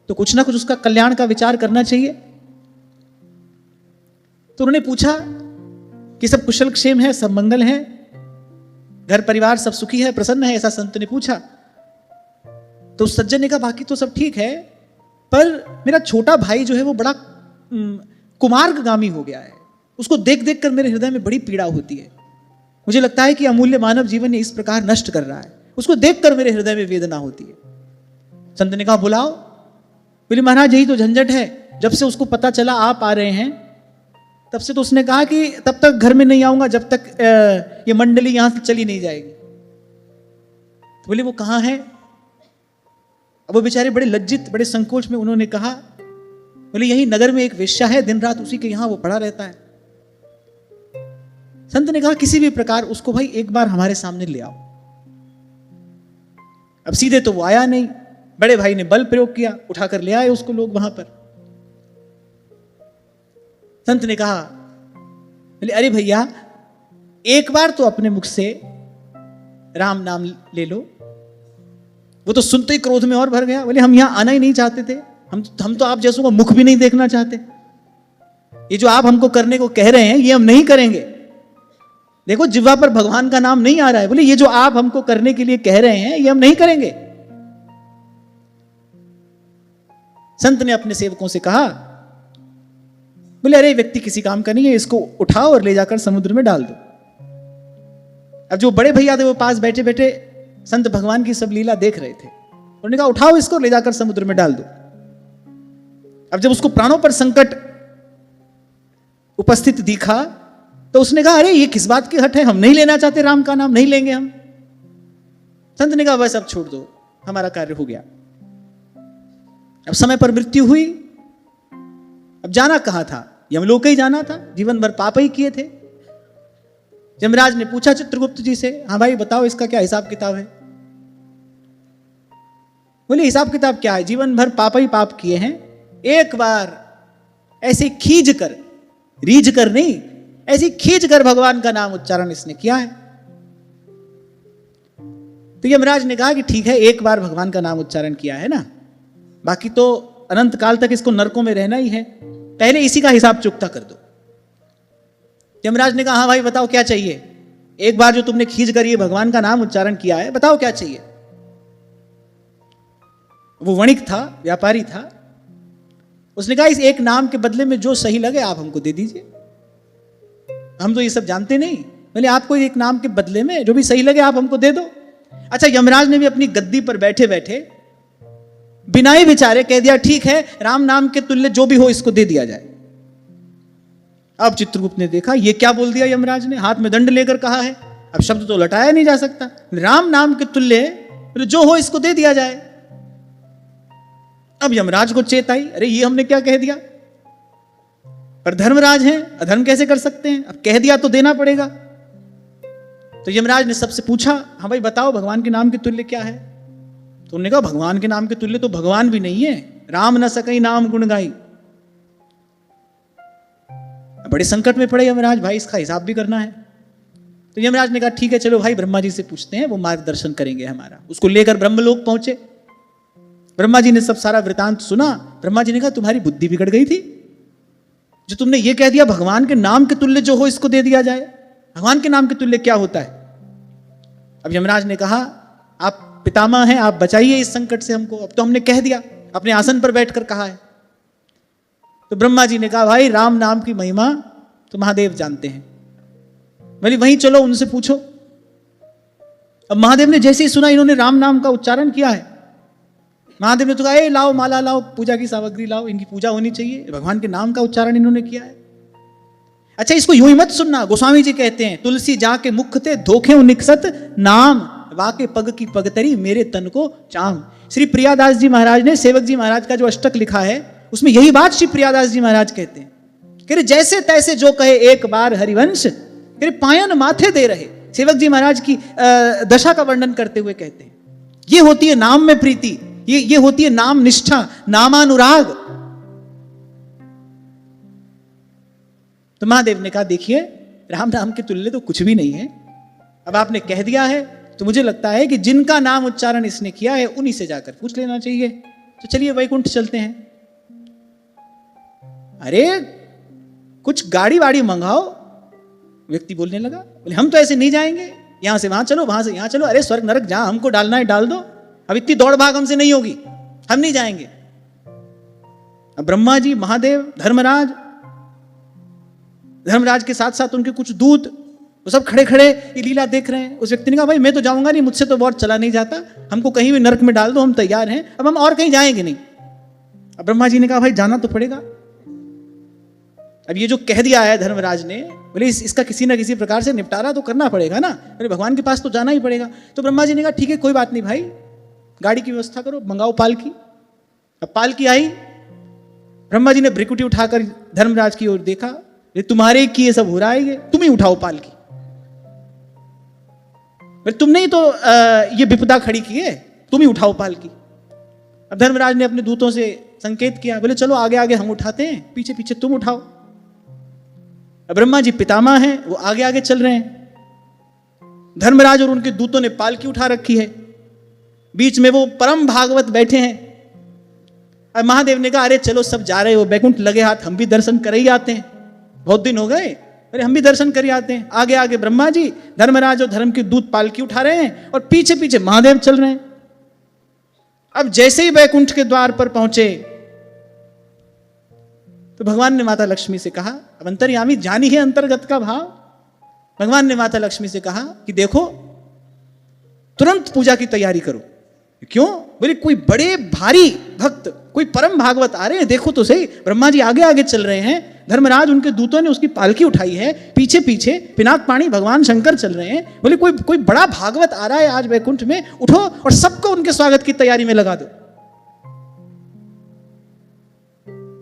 तो कुछ ना कुछ उसका कल्याण का विचार करना चाहिए। तो उन्होंने पूछा कि सब कुशल क्षेम है, सब मंगल है, घर परिवार सब सुखी है, प्रसन्न है, ऐसा संत ने पूछा। तो उस सज्जन ने कहा बाकी तो सब ठीक है, पर मेरा छोटा भाई जो है वो बड़ा कुमार्गगामी हो गया है, उसको देख देख कर मेरे हृदय में बड़ी पीड़ा होती है। मुझे लगता है कि अमूल्य मानव जीवन इस प्रकार नष्ट कर रहा है, उसको देखकर मेरे हृदय में वेदना होती है। संत ने कहा बुलाओ। बोले महाराज यही तो झंझट है, जब से उसको पता चला आप आ रहे हैं तब से तो उसने कहा कि तब तक घर में नहीं आऊंगा जब तक ये मंडली यहां से चली नहीं जाएगी। तो बोले वो कहां है? अब वो बेचारे बड़े लज्जित, बड़े संकोच में उन्होंने कहा, बोले यही नगर में एक वेश्या है, दिन रात उसी के यहां वो पड़ा रहता है। संत ने कहा किसी भी प्रकार उसको भाई एक बार हमारे सामने ले आओ। अब सीधे तो वो आया नहीं, बड़े भाई ने बल प्रयोग किया, उठाकर ले आए उसको लोग वहां पर। संत ने कहा, बोले अरे भैया एक बार तो अपने मुख से राम नाम ले लो। वो तो सुनते ही क्रोध में और भर गया, बोले हम यहां आना ही नहीं चाहते थे, हम तो आप जैसों का मुख भी नहीं देखना चाहते, ये जो आप हमको करने को कह रहे हैं ये हम नहीं करेंगे। देखो जिह्वा पर भगवान का नाम नहीं आ रहा है, बोले ये जो आप हमको करने के लिए कह रहे हैं ये हम नहीं करेंगे। संत ने अपने सेवकों से कहा, बोले अरे व्यक्ति किसी काम का नहीं है, इसको उठाओ और ले जाकर समुद्र में डाल दो। अब जो बड़े भैया थे वो पास बैठे बैठे संत भगवान की सब लीला देख रहे थे, उन्होंने कहा उठाओ इसको, ले जाकर समुद्र में डाल दो। अब जब उसको प्राणों पर संकट उपस्थित दिखा तो उसने कहा अरे ये किस बात की हट है, हम नहीं लेना चाहते, राम का नाम नहीं लेंगे हम। संत ने कहा बस अब छोड़ दो, हमारा कार्य हो गया। अब समय पर मृत्यु हुई, अब जाना कहां था? यमलोक ही जाना था, जीवन भर पाप ही किए थे। यमराज ने पूछा चित्रगुप्त जी से, हाँ भाई बताओ इसका क्या हिसाब किताब है? बोले हिसाब किताब क्या है, जीवन भर पाप ही पाप किए हैं, एक बार ऐसे खींच कर, रीझ कर नहीं, ऐसी खींच कर भगवान का नाम उच्चारण इसने किया है। तो यमराज ने कहा कि ठीक है, एक बार भगवान का नाम उच्चारण किया है ना, बाकी तो अनंत काल तक इसको नरकों में रहना ही है, पहले इसी का हिसाब चुकता कर दो। यमराज ने कहा हाँ भाई बताओ क्या चाहिए, एक बार जो तुमने खींच कर ये भगवान का नाम उच्चारण किया है, बताओ क्या चाहिए। वो वणिक था, व्यापारी था, उसने कहा इस एक नाम के बदले में जो सही लगे आप हमको दे दीजिए, हम तो ये सब जानते नहीं। बोले आपको एक नाम के बदले में जो भी सही लगे आप हमको दे दो। अच्छा यमराज ने भी अपनी गद्दी पर बैठे बैठे बिना ही विचारे कह दिया ठीक है, राम नाम के तुल्य जो भी हो इसको दे दिया जाए। अब चित्रगुप्त ने देखा ये क्या बोल दिया यमराज ने, हाथ में दंड लेकर कहा है, अब शब्द तो लटाया नहीं जा सकता, राम नाम के तुल्य जो हो इसको दे दिया जाए। अब यमराज को चेत आई, अरे ये हमने क्या कह दिया, पर धर्मराज हैं, अधर्म कैसे कर सकते हैं, अब कह दिया तो देना पड़ेगा। तो यमराज ने सबसे पूछा, हाँ भाई बताओ भगवान के नाम के तुल्य क्या है। तो उन्होंने कहा भगवान के नाम के तुल्य तो भगवान भी नहीं है, राम न सकई नाम गुण गाई। बड़े संकट में पड़े यमराज, भाई इसका हिसाब भी करना है। तो यमराज ने कहा ठीक है चलो भाई ब्रह्मा जी से पूछते हैं, वो मार्गदर्शन करेंगे हमारा। उसको लेकर ब्रह्मलोक पहुंचे। ब्रह्मा जी ने सब सारा वृतांत सुना। ब्रह्मा जी ने कहा तुम्हारी बुद्धि बिगड़ गई थी, जो तुमने ये कह दिया भगवान के नाम के तुल्य जो हो इसको दे दिया जाए। भगवान के नाम के तुल्य क्या होता है? अब यमराज ने कहा आप पितामह हैं, आप बचाइए इस संकट से हमको। अब तो हमने कह दिया, अपने आसन पर बैठकर कहा है। तो ब्रह्मा जी ने कहा भाई राम नाम की महिमा तो महादेव जानते हैं, बोले वहीं चलो उनसे पूछो। अब महादेव ने जैसे ही सुना इन्होंने राम नाम का उच्चारण किया है, महादेव ने तो कहा लाओ माला लाओ, पूजा की सामग्री लाओ, इनकी पूजा होनी चाहिए। भगवान के नाम का उच्चारण इन्होंने किया है। अच्छा इसको यूं ही मत सुनना, गोस्वामी जी कहते हैं तुलसी जाके मुख थे धोखे निकसत नाम, वाके पग की पगतरी मेरे तन को चाम। श्री प्रियादास जी महाराज ने सेवक जी महाराज का जो अष्टक लिखा है उसमें यही बात श्री प्रियादास जी महाराज कहते हैं कि जैसे तैसे जो कहे एक बार हरिवंश, कि पायन माथे दे रहे। सेवक जी महाराज की दशा का वर्णन करते हुए कहते हैं ये होती है नाम में प्रीति, ये होती है नाम निष्ठा, नामानुराग। तो महादेव ने कहा देखिए राम नाम के तुल्य तो कुछ भी नहीं है। अब आपने कह दिया है तो मुझे लगता है कि जिनका नाम उच्चारण इसने किया है उन्हीं से जाकर पूछ लेना चाहिए। तो चलिए वैकुंठ चलते हैं। अरे कुछ गाड़ी वाड़ी मंगाओ, व्यक्ति बोलने लगा। बोले हम तो ऐसे नहीं जाएंगे, यहां से वहां चलो, वहां से यहां चलो। अरे स्वर्ग नरक जहां हमको डालना है डाल दो, अब इतनी दौड़ भाग हमसे नहीं होगी, हम नहीं जाएंगे। अब ब्रह्मा जी, महादेव, धर्मराज के साथ साथ उनके कुछ दूत, वो सब खड़े खड़े ये लीला देख रहे हैं। उस व्यक्ति ने कहा भाई मैं तो जाऊंगा नहीं, मुझसे तो बहुत चला नहीं जाता, हमको कहीं भी नरक में डाल दो, हम तैयार हैं, अब हम और कहीं जाएंगे नहीं। अब ब्रह्मा जी ने कहा भाई जाना तो पड़ेगा। अब ये जो कह दिया है धर्मराज ने, बोले इसका किसी ना किसी प्रकार से निपटारा तो करना पड़ेगा ना, बोले भगवान के पास तो जाना ही पड़ेगा। तो ब्रह्मा जी ने कहा ठीक है कोई बात नहीं भाई, गाड़ी की व्यवस्था करो, मंगाओ पालकी। अब पालकी आई, ब्रह्मा जी ने भ्रिकुटी उठाकर धर्मराज की ओर देखा, ये तुम्हारे की ये सब हो रहा है, ये तुम ही उठाओ पालकी, तुमने ही तो ये विपदा खड़ी की है, तुम ही उठाओ पालकी। अब धर्मराज ने अपने दूतों से संकेत किया, बोले चलो आगे आगे हम उठाते हैं, पीछे पीछे तुम उठाओ। अब ब्रह्मा जी पितामह हैं, वो आगे आगे चल रहे हैं। धर्मराज और उनके दूतों ने पालकी उठा रखी है, बीच में वो परम भागवत बैठे हैं। अब महादेव ने कहा अरे चलो सब जा रहे हो, बैकुंठ लगे हाथ, हम भी दर्शन कर ही आते हैं, बहुत दिन हो गए, अरे हम भी दर्शन कर ही आते हैं। आगे आगे ब्रह्मा जी, धर्मराज और धर्म के दूत पालकी उठा रहे हैं और पीछे पीछे महादेव चल रहे हैं। अब जैसे ही बैकुंठ के द्वार पर पहुंचे तो भगवान ने माता लक्ष्मी से कहा, अब अंतर्यामी जानी है अंतर्गत का भाव। भगवान ने माता लक्ष्मी से कहा कि देखो तुरंत पूजा की तैयारी करो। क्यों? बोले कोई बड़े भारी भक्त, कोई परम भागवत आ रहे हैं, देखो तो सही। ब्रह्मा जी आगे आगे चल रहे हैं, धर्मराज उनके दूतों ने उसकी पालकी उठाई है, पीछे पीछे पिनाक पाणी भगवान शंकर चल रहे हैं। बोले कोई बड़ा भागवत आ रहा है आज वैकुंठ में, उठो और सबको उनके स्वागत की तैयारी में लगा दो।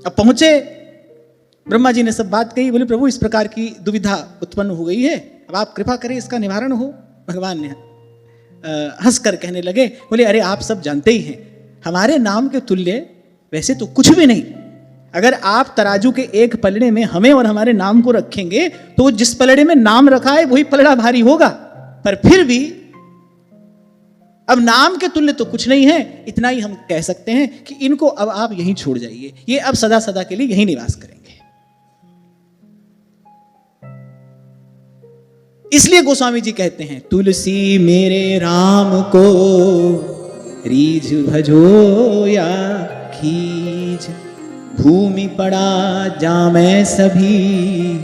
अब पहुंचे, ब्रह्मा जी ने सब बात कही। बोले प्रभु इस प्रकार की दुविधा उत्पन्न हो गई है, अब आप कृपा करें इसका निवारण हो। भगवान ने हंसकर कहने लगे, बोले अरे आप सब जानते ही हैं हमारे नाम के तुल्य वैसे तो कुछ भी नहीं। अगर आप तराजू के एक पलड़े में हमें और हमारे नाम को रखेंगे तो जिस पलड़े में नाम रखा है वही पलड़ा भारी होगा, पर फिर भी अब नाम के तुल्य तो कुछ नहीं है। इतना ही हम कह सकते हैं कि इनको अब आप यहीं छोड़ जाइए, ये अब सदा सदा के लिए यहीं निवास करेंगे। इसलिए गोस्वामी जी कहते हैं तुलसी मेरे राम को रीझ भजो या खींच, भूमि पड़ा जामै सभी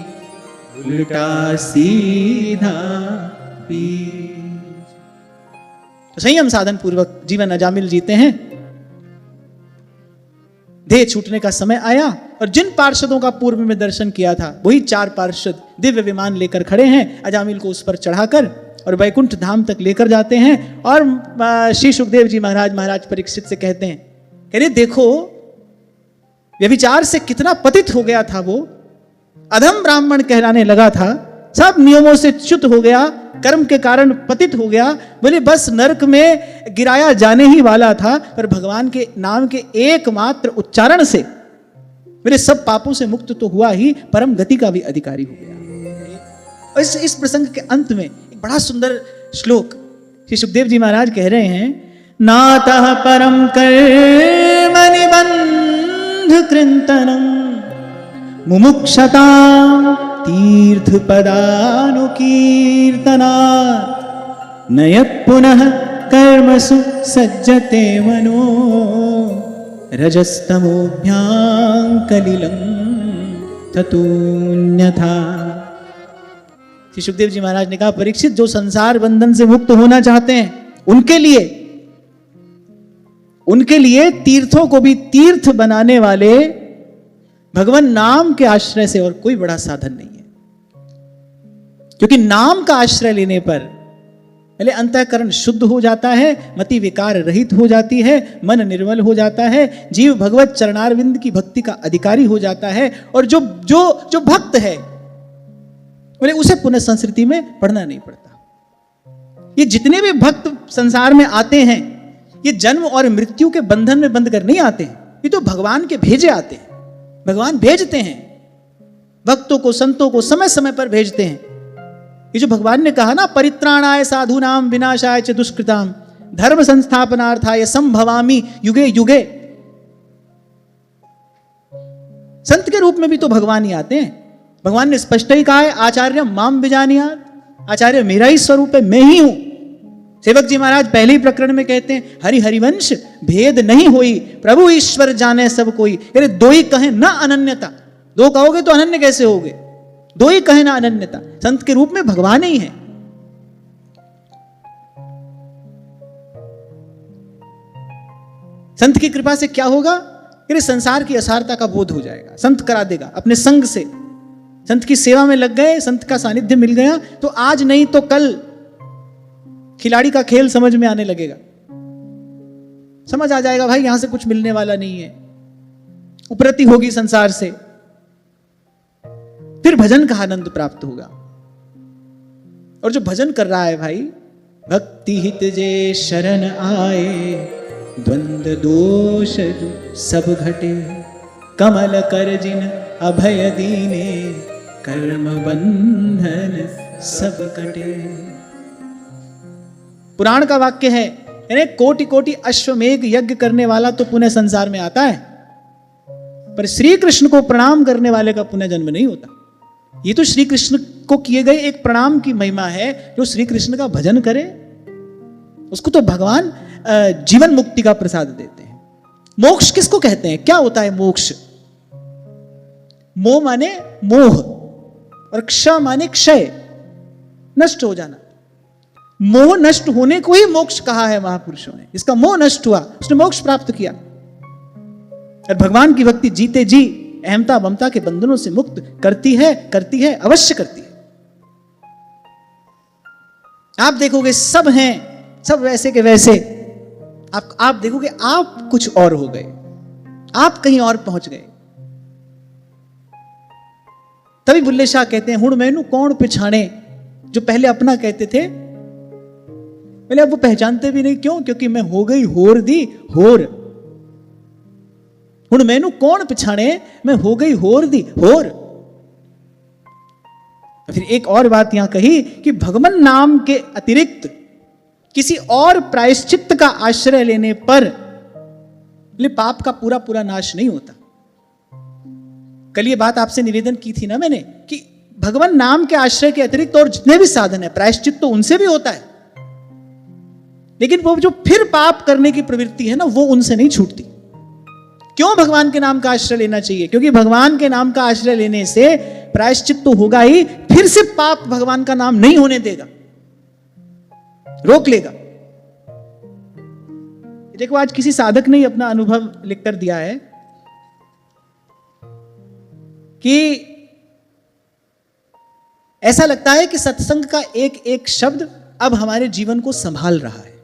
उल्टा सीधा बीच। तो संयम साधन पूर्वक जीवन अजामिल जीते हैं। देह छूटने का समय आया और जिन पार्षदों का पूर्व में दर्शन किया था वही 4 पार्षद दिव्य विमान लेकर खड़े हैं, अजामिल को उस पर चढ़ाकर और वैकुंठ धाम तक लेकर जाते हैं। और श्री सुखदेव जी महाराज परीक्षित से कहते हैं, कह रहे देखो व्यभिचार से कितना पतित हो गया था, वो अधम ब्राह्मण कहलाने लगा था, सब नियमों से च्युत हो गया, कर्म के कारण पतित हो गया, बोले बस नरक में गिराया जाने ही वाला था, पर भगवान के नाम के एकमात्र उच्चारण से मेरे सब पापों से मुक्त तो हुआ ही, परम गति का भी अधिकारी हो गया। और इस प्रसंग के अंत में एक बड़ा सुंदर श्लोक श्री सुखदेव जी महाराज कह रहे हैं, नातः परम कर्म निबंध कृंतनम मुमुक्षता तीर्थ पदानुकीर्तना नयत् पुनः कर्मसु सज्जते मनो रजस्तमोभ्यां कलिलं ततोऽन्यथा। श्री सुखदेव जी महाराज ने कहा, परीक्षित, जो संसार बंधन से मुक्त होना चाहते हैं उनके लिए तीर्थों को भी तीर्थ बनाने वाले भगवान नाम के आश्रय से और कोई बड़ा साधन नहीं है। क्योंकि नाम का आश्रय लेने पर पहले अंतःकरण शुद्ध हो जाता है, मति विकार रहित हो जाती है, मन निर्मल हो जाता है, जीव भगवत चरणारविंद की भक्ति का अधिकारी हो जाता है, और जो जो जो भक्त है बोले उसे पुनः संस्कृति में पढ़ना नहीं पड़ता। ये जितने भी भक्त संसार में आते हैं, ये जन्म और मृत्यु के बंधन में बंध कर नहीं आते हैं, ये तो भगवान के भेजे आते हैं। भगवान भेजते हैं भक्तों को, संतों को समय समय पर भेजते हैं। ये जो भगवान ने कहा ना, परित्राणाय साधूनाम विनाशाय च दुष्कृताम धर्म संस्थापनार्थाय संभवामि युगे युगे। संत के रूप में भी तो भगवान ही आते हैं। भगवान ने स्पष्ट ही कहा है, आचार्य माम विजानीयात्, आचार्य मेरा ही स्वरूप है, मैं ही हूं। सेवक जी महाराज पहले ही प्रकरण में कहते हैं, हरि हरिवंश भेद नहीं होई, प्रभु ईश्वर जाने सब कोई। अरे दो ही कहें ना अनन्यता, दो कहोगे तो अनन्य कैसे होगे, दो ही कहें ना अनन्यता। संत के रूप में भगवान ही है। संत की कृपा से क्या होगा, अरे संसार की असारता का बोध हो जाएगा, संत करा देगा अपने संग से। संत की सेवा में लग गए, संत का सानिध्य मिल गया, तो आज नहीं तो कल खिलाड़ी का खेल समझ में आने लगेगा। समझ आ जाएगा भाई यहां से कुछ मिलने वाला नहीं है, उपरति होगी संसार से, फिर भजन का आनंद प्राप्त होगा। और जो भजन कर रहा है भाई, भक्ति हित जे शरण आए, द्वंद्व दोष सब घटे, कमल कर जिन अभय दीने, कर्म बंधन सब कटे। पुराण का वाक्य है, यानी कोटि कोटि अश्वमेघ यज्ञ करने वाला तो पुनः संसार में आता है, पर श्री कृष्ण को प्रणाम करने वाले का पुनः जन्म नहीं होता। ये तो श्री कृष्ण को किए गए एक प्रणाम की महिमा है। जो श्री कृष्ण का भजन करे उसको तो भगवान जीवन मुक्ति का प्रसाद देते हैं। मोक्ष किसको कहते हैं, क्या होता है मोक्ष? मोह माने मोह और क्ष माने क्षय, नष्ट हो जाना। मोह नष्ट होने को ही मोक्ष कहा है महापुरुषों ने। इसका मोह नष्ट हुआ, उसने मोक्ष प्राप्त किया। और भगवान की भक्ति जीते जी अहमता ममता के बंधनों से मुक्त करती है, अवश्य करती है। आप देखोगे सब हैं, सब वैसे के वैसे। आप देखोगे आप कुछ और हो गए, आप कहीं और पहुंच गए। तभी बुल्ले शाह कहते हैं, हुण मैनू कौन पहचाने। जो पहले अपना कहते थे, पहले अब वो पहचानते भी नहीं। क्यों? क्योंकि मैं हो गई होर दी होर। हुण मैनू कौन पछाणे, मैं हो गई होर दी होर। फिर एक और बात यहां कही कि भगवान नाम के अतिरिक्त किसी और प्रायश्चित्त का आश्रय लेने पर पाप का पूरा पूरा नाश नहीं होता। कल ये बात आपसे निवेदन की थी ना मैंने कि भगवान नाम के आश्रय के अतिरिक्त और जितने भी साधन है, प्रायश्चित्त तो उनसे भी होता है, लेकिन वो जो फिर पाप करने की प्रवृत्ति है ना, वो उनसे नहीं छूटती। क्यों भगवान के नाम का आश्रय लेना चाहिए? क्योंकि भगवान के नाम का आश्रय लेने से प्रायश्चित्त तो होगा ही, फिर से पाप भगवान का नाम नहीं होने देगा, रोक लेगा। देखो आज किसी साधक ने अपना अनुभव लिखकर दिया है कि ऐसा लगता है कि सत्संग का एक एक शब्द अब हमारे जीवन को संभाल रहा है।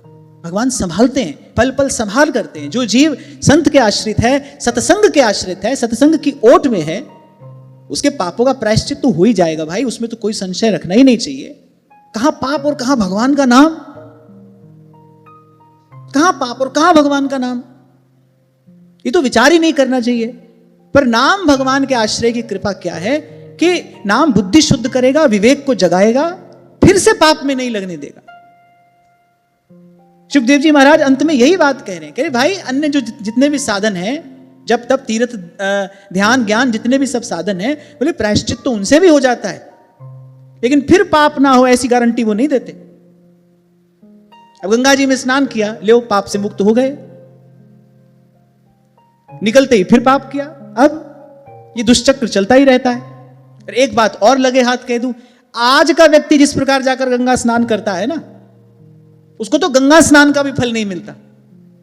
भगवान संभालते हैं, पल पल संभाल करते हैं। जो जीव संत के आश्रित है, सत्संग के आश्रित है, सत्संग की ओट में है, उसके पापों का प्रायश्चित तो हो ही जाएगा भाई, उसमें तो कोई संशय रखना ही नहीं चाहिए। कहां पाप और कहां भगवान का नाम, कहां पाप और कहां भगवान का नाम, ये तो विचार ही नहीं करना चाहिए। पर नाम भगवान के आश्रय की कृपा क्या है कि नाम बुद्धि शुद्ध करेगा, विवेक को जगाएगा, फिर से पाप में नहीं लगने देगा। सुखदेव जी महाराज अंत में यही बात कह रहे हैं, कह रहे भाई अन्य जो जितने भी साधन हैं, जब तब तीर्थ ध्यान ज्ञान जितने भी सब साधन हैं, बोले प्रायश्चित तो उनसे भी हो जाता है, लेकिन फिर पाप ना हो ऐसी गारंटी वो नहीं देते। अब गंगा जी में स्नान किया, ले पाप से मुक्त हो गए, निकलते ही फिर पाप किया, अब ये दुष्चक्र चलता ही रहता है। एक बात और लगे हाथ कह दूं, आज का व्यक्ति जिस प्रकार जाकर गंगा स्नान करता है ना, उसको तो गंगा स्नान का भी फल नहीं मिलता।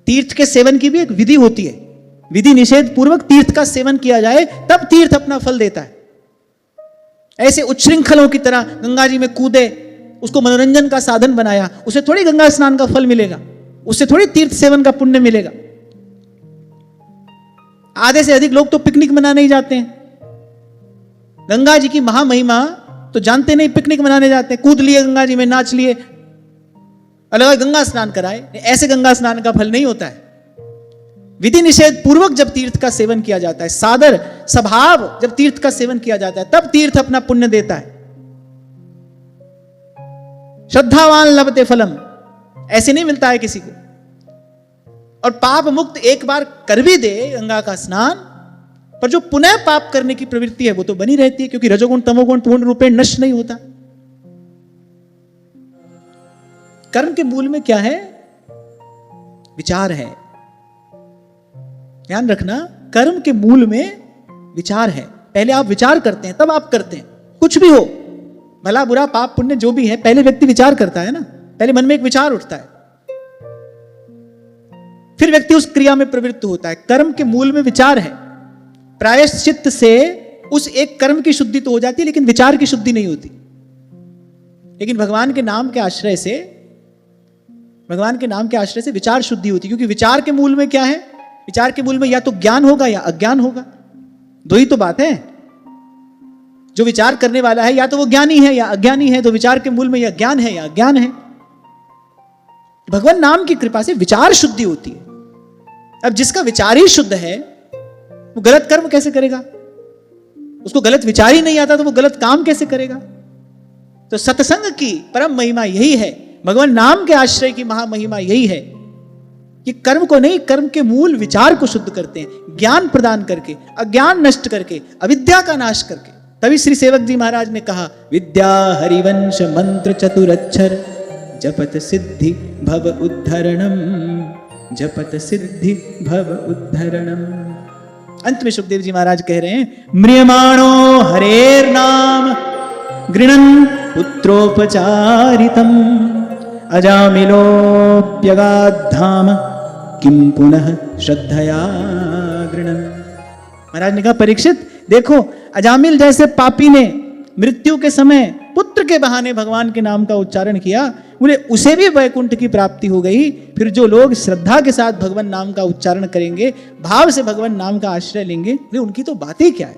तीर्थ के सेवन की भी एक विधि होती है, विधि निषेध पूर्वक तीर्थ का सेवन किया जाए तब तीर्थ अपना फल देता है। ऐसे उच्छृंखलों की तरह गंगा जी में कूदे, उसको मनोरंजन का साधन बनाया, उसे थोड़ी गंगा स्नान का फल मिलेगा, उससे थोड़ी तीर्थ सेवन का पुण्य मिलेगा। आधे से अधिक लोग तो पिकनिक मनाने ही जाते हैं, गंगा जी की महामहिमा तो जानते नहीं, पिकनिक मनाने जाते हैं, कूद लिए गंगा जी में, नाच लिए, अलग गंगा स्नान कराए। ऐसे गंगा स्नान का फल नहीं होता है। विधि निषेध पूर्वक जब तीर्थ का सेवन किया जाता है, सादर स्वभाव जब तीर्थ का सेवन किया जाता है, तब तीर्थ अपना पुण्य देता है। श्रद्धावान लभते फलम, ऐसे नहीं मिलता है किसी को। और पाप मुक्त एक बार कर भी दे गंगा का स्नान, पर जो पुनः पाप करने की प्रवृत्ति है वो तो बनी रहती है, क्योंकि रजोगुण तमोगुण पूर्ण रूप में नष्ट नहीं होता। कर्म के मूल में क्या है? विचार है। ध्यान रखना, कर्म के मूल में विचार है। पहले आप विचार करते हैं, तब आप करते हैं। कुछ भी हो, भला बुरा पाप पुण्य जो भी है, पहले व्यक्ति विचार करता है ना, पहले मन में एक विचार उठता है, फिर व्यक्ति उस क्रिया में प्रवृत्त होता है। कर्म के मूल में विचार है। प्रायश्चित से उस एक कर्म की शुद्धि तो हो जाती है, लेकिन विचार की शुद्धि नहीं होती। लेकिन भगवान के नाम के आश्रय से, भगवान के नाम के आश्रय से विचार शुद्धि होती है, क्योंकि विचार के मूल में क्या है? विचार के मूल में या तो ज्ञान होगा या अज्ञान होगा, दो ही तो बात है। जो विचार करने वाला है या तो वो ज्ञानी है या अज्ञानी है, तो विचार के मूल में या ज्ञान है या अज्ञान है। भगवान नाम की कृपा से विचार शुद्धि होती है। अब जिसका विचार ही शुद्ध है, वो गलत कर्म कैसे करेगा? उसको गलत विचार ही नहीं आता तो वो गलत काम कैसे करेगा? तो सत्संग की परम महिमा यही है, भगवान नाम के आश्रय की महामहिमा यही है कि कर्म को नहीं, कर्म के मूल विचार को शुद्ध करते हैं, ज्ञान प्रदान करके, अज्ञान नष्ट करके, अविद्या का नाश करके। तभी श्री सेवक जी महाराज ने कहा, विद्या हरिवंश मंत्र चतुरक्षर जपत सिद्धि भव उद्धरणम, जपत सिद्धि भव उद्धरणम। अंत में सुखदेव जी महाराज कह रहे हैं, म्रियमाणो हरेर नाम गृणन पुत्रोपचारितम अजामिलोप्यगाधाम किम पुनः श्रद्धया गृणन। महाराज ने कहा, परीक्षित देखो, अजामिल जैसे पापी ने मृत्यु के समय पुत्र के बहाने भगवान के नाम का उच्चारण किया, बोले उसे भी वैकुंठ की प्राप्ति हो गई। फिर जो लोग श्रद्धा के साथ भगवान नाम का उच्चारण करेंगे, भाव से भगवान नाम का आश्रय लेंगे, उनकी तो बात ही क्या है।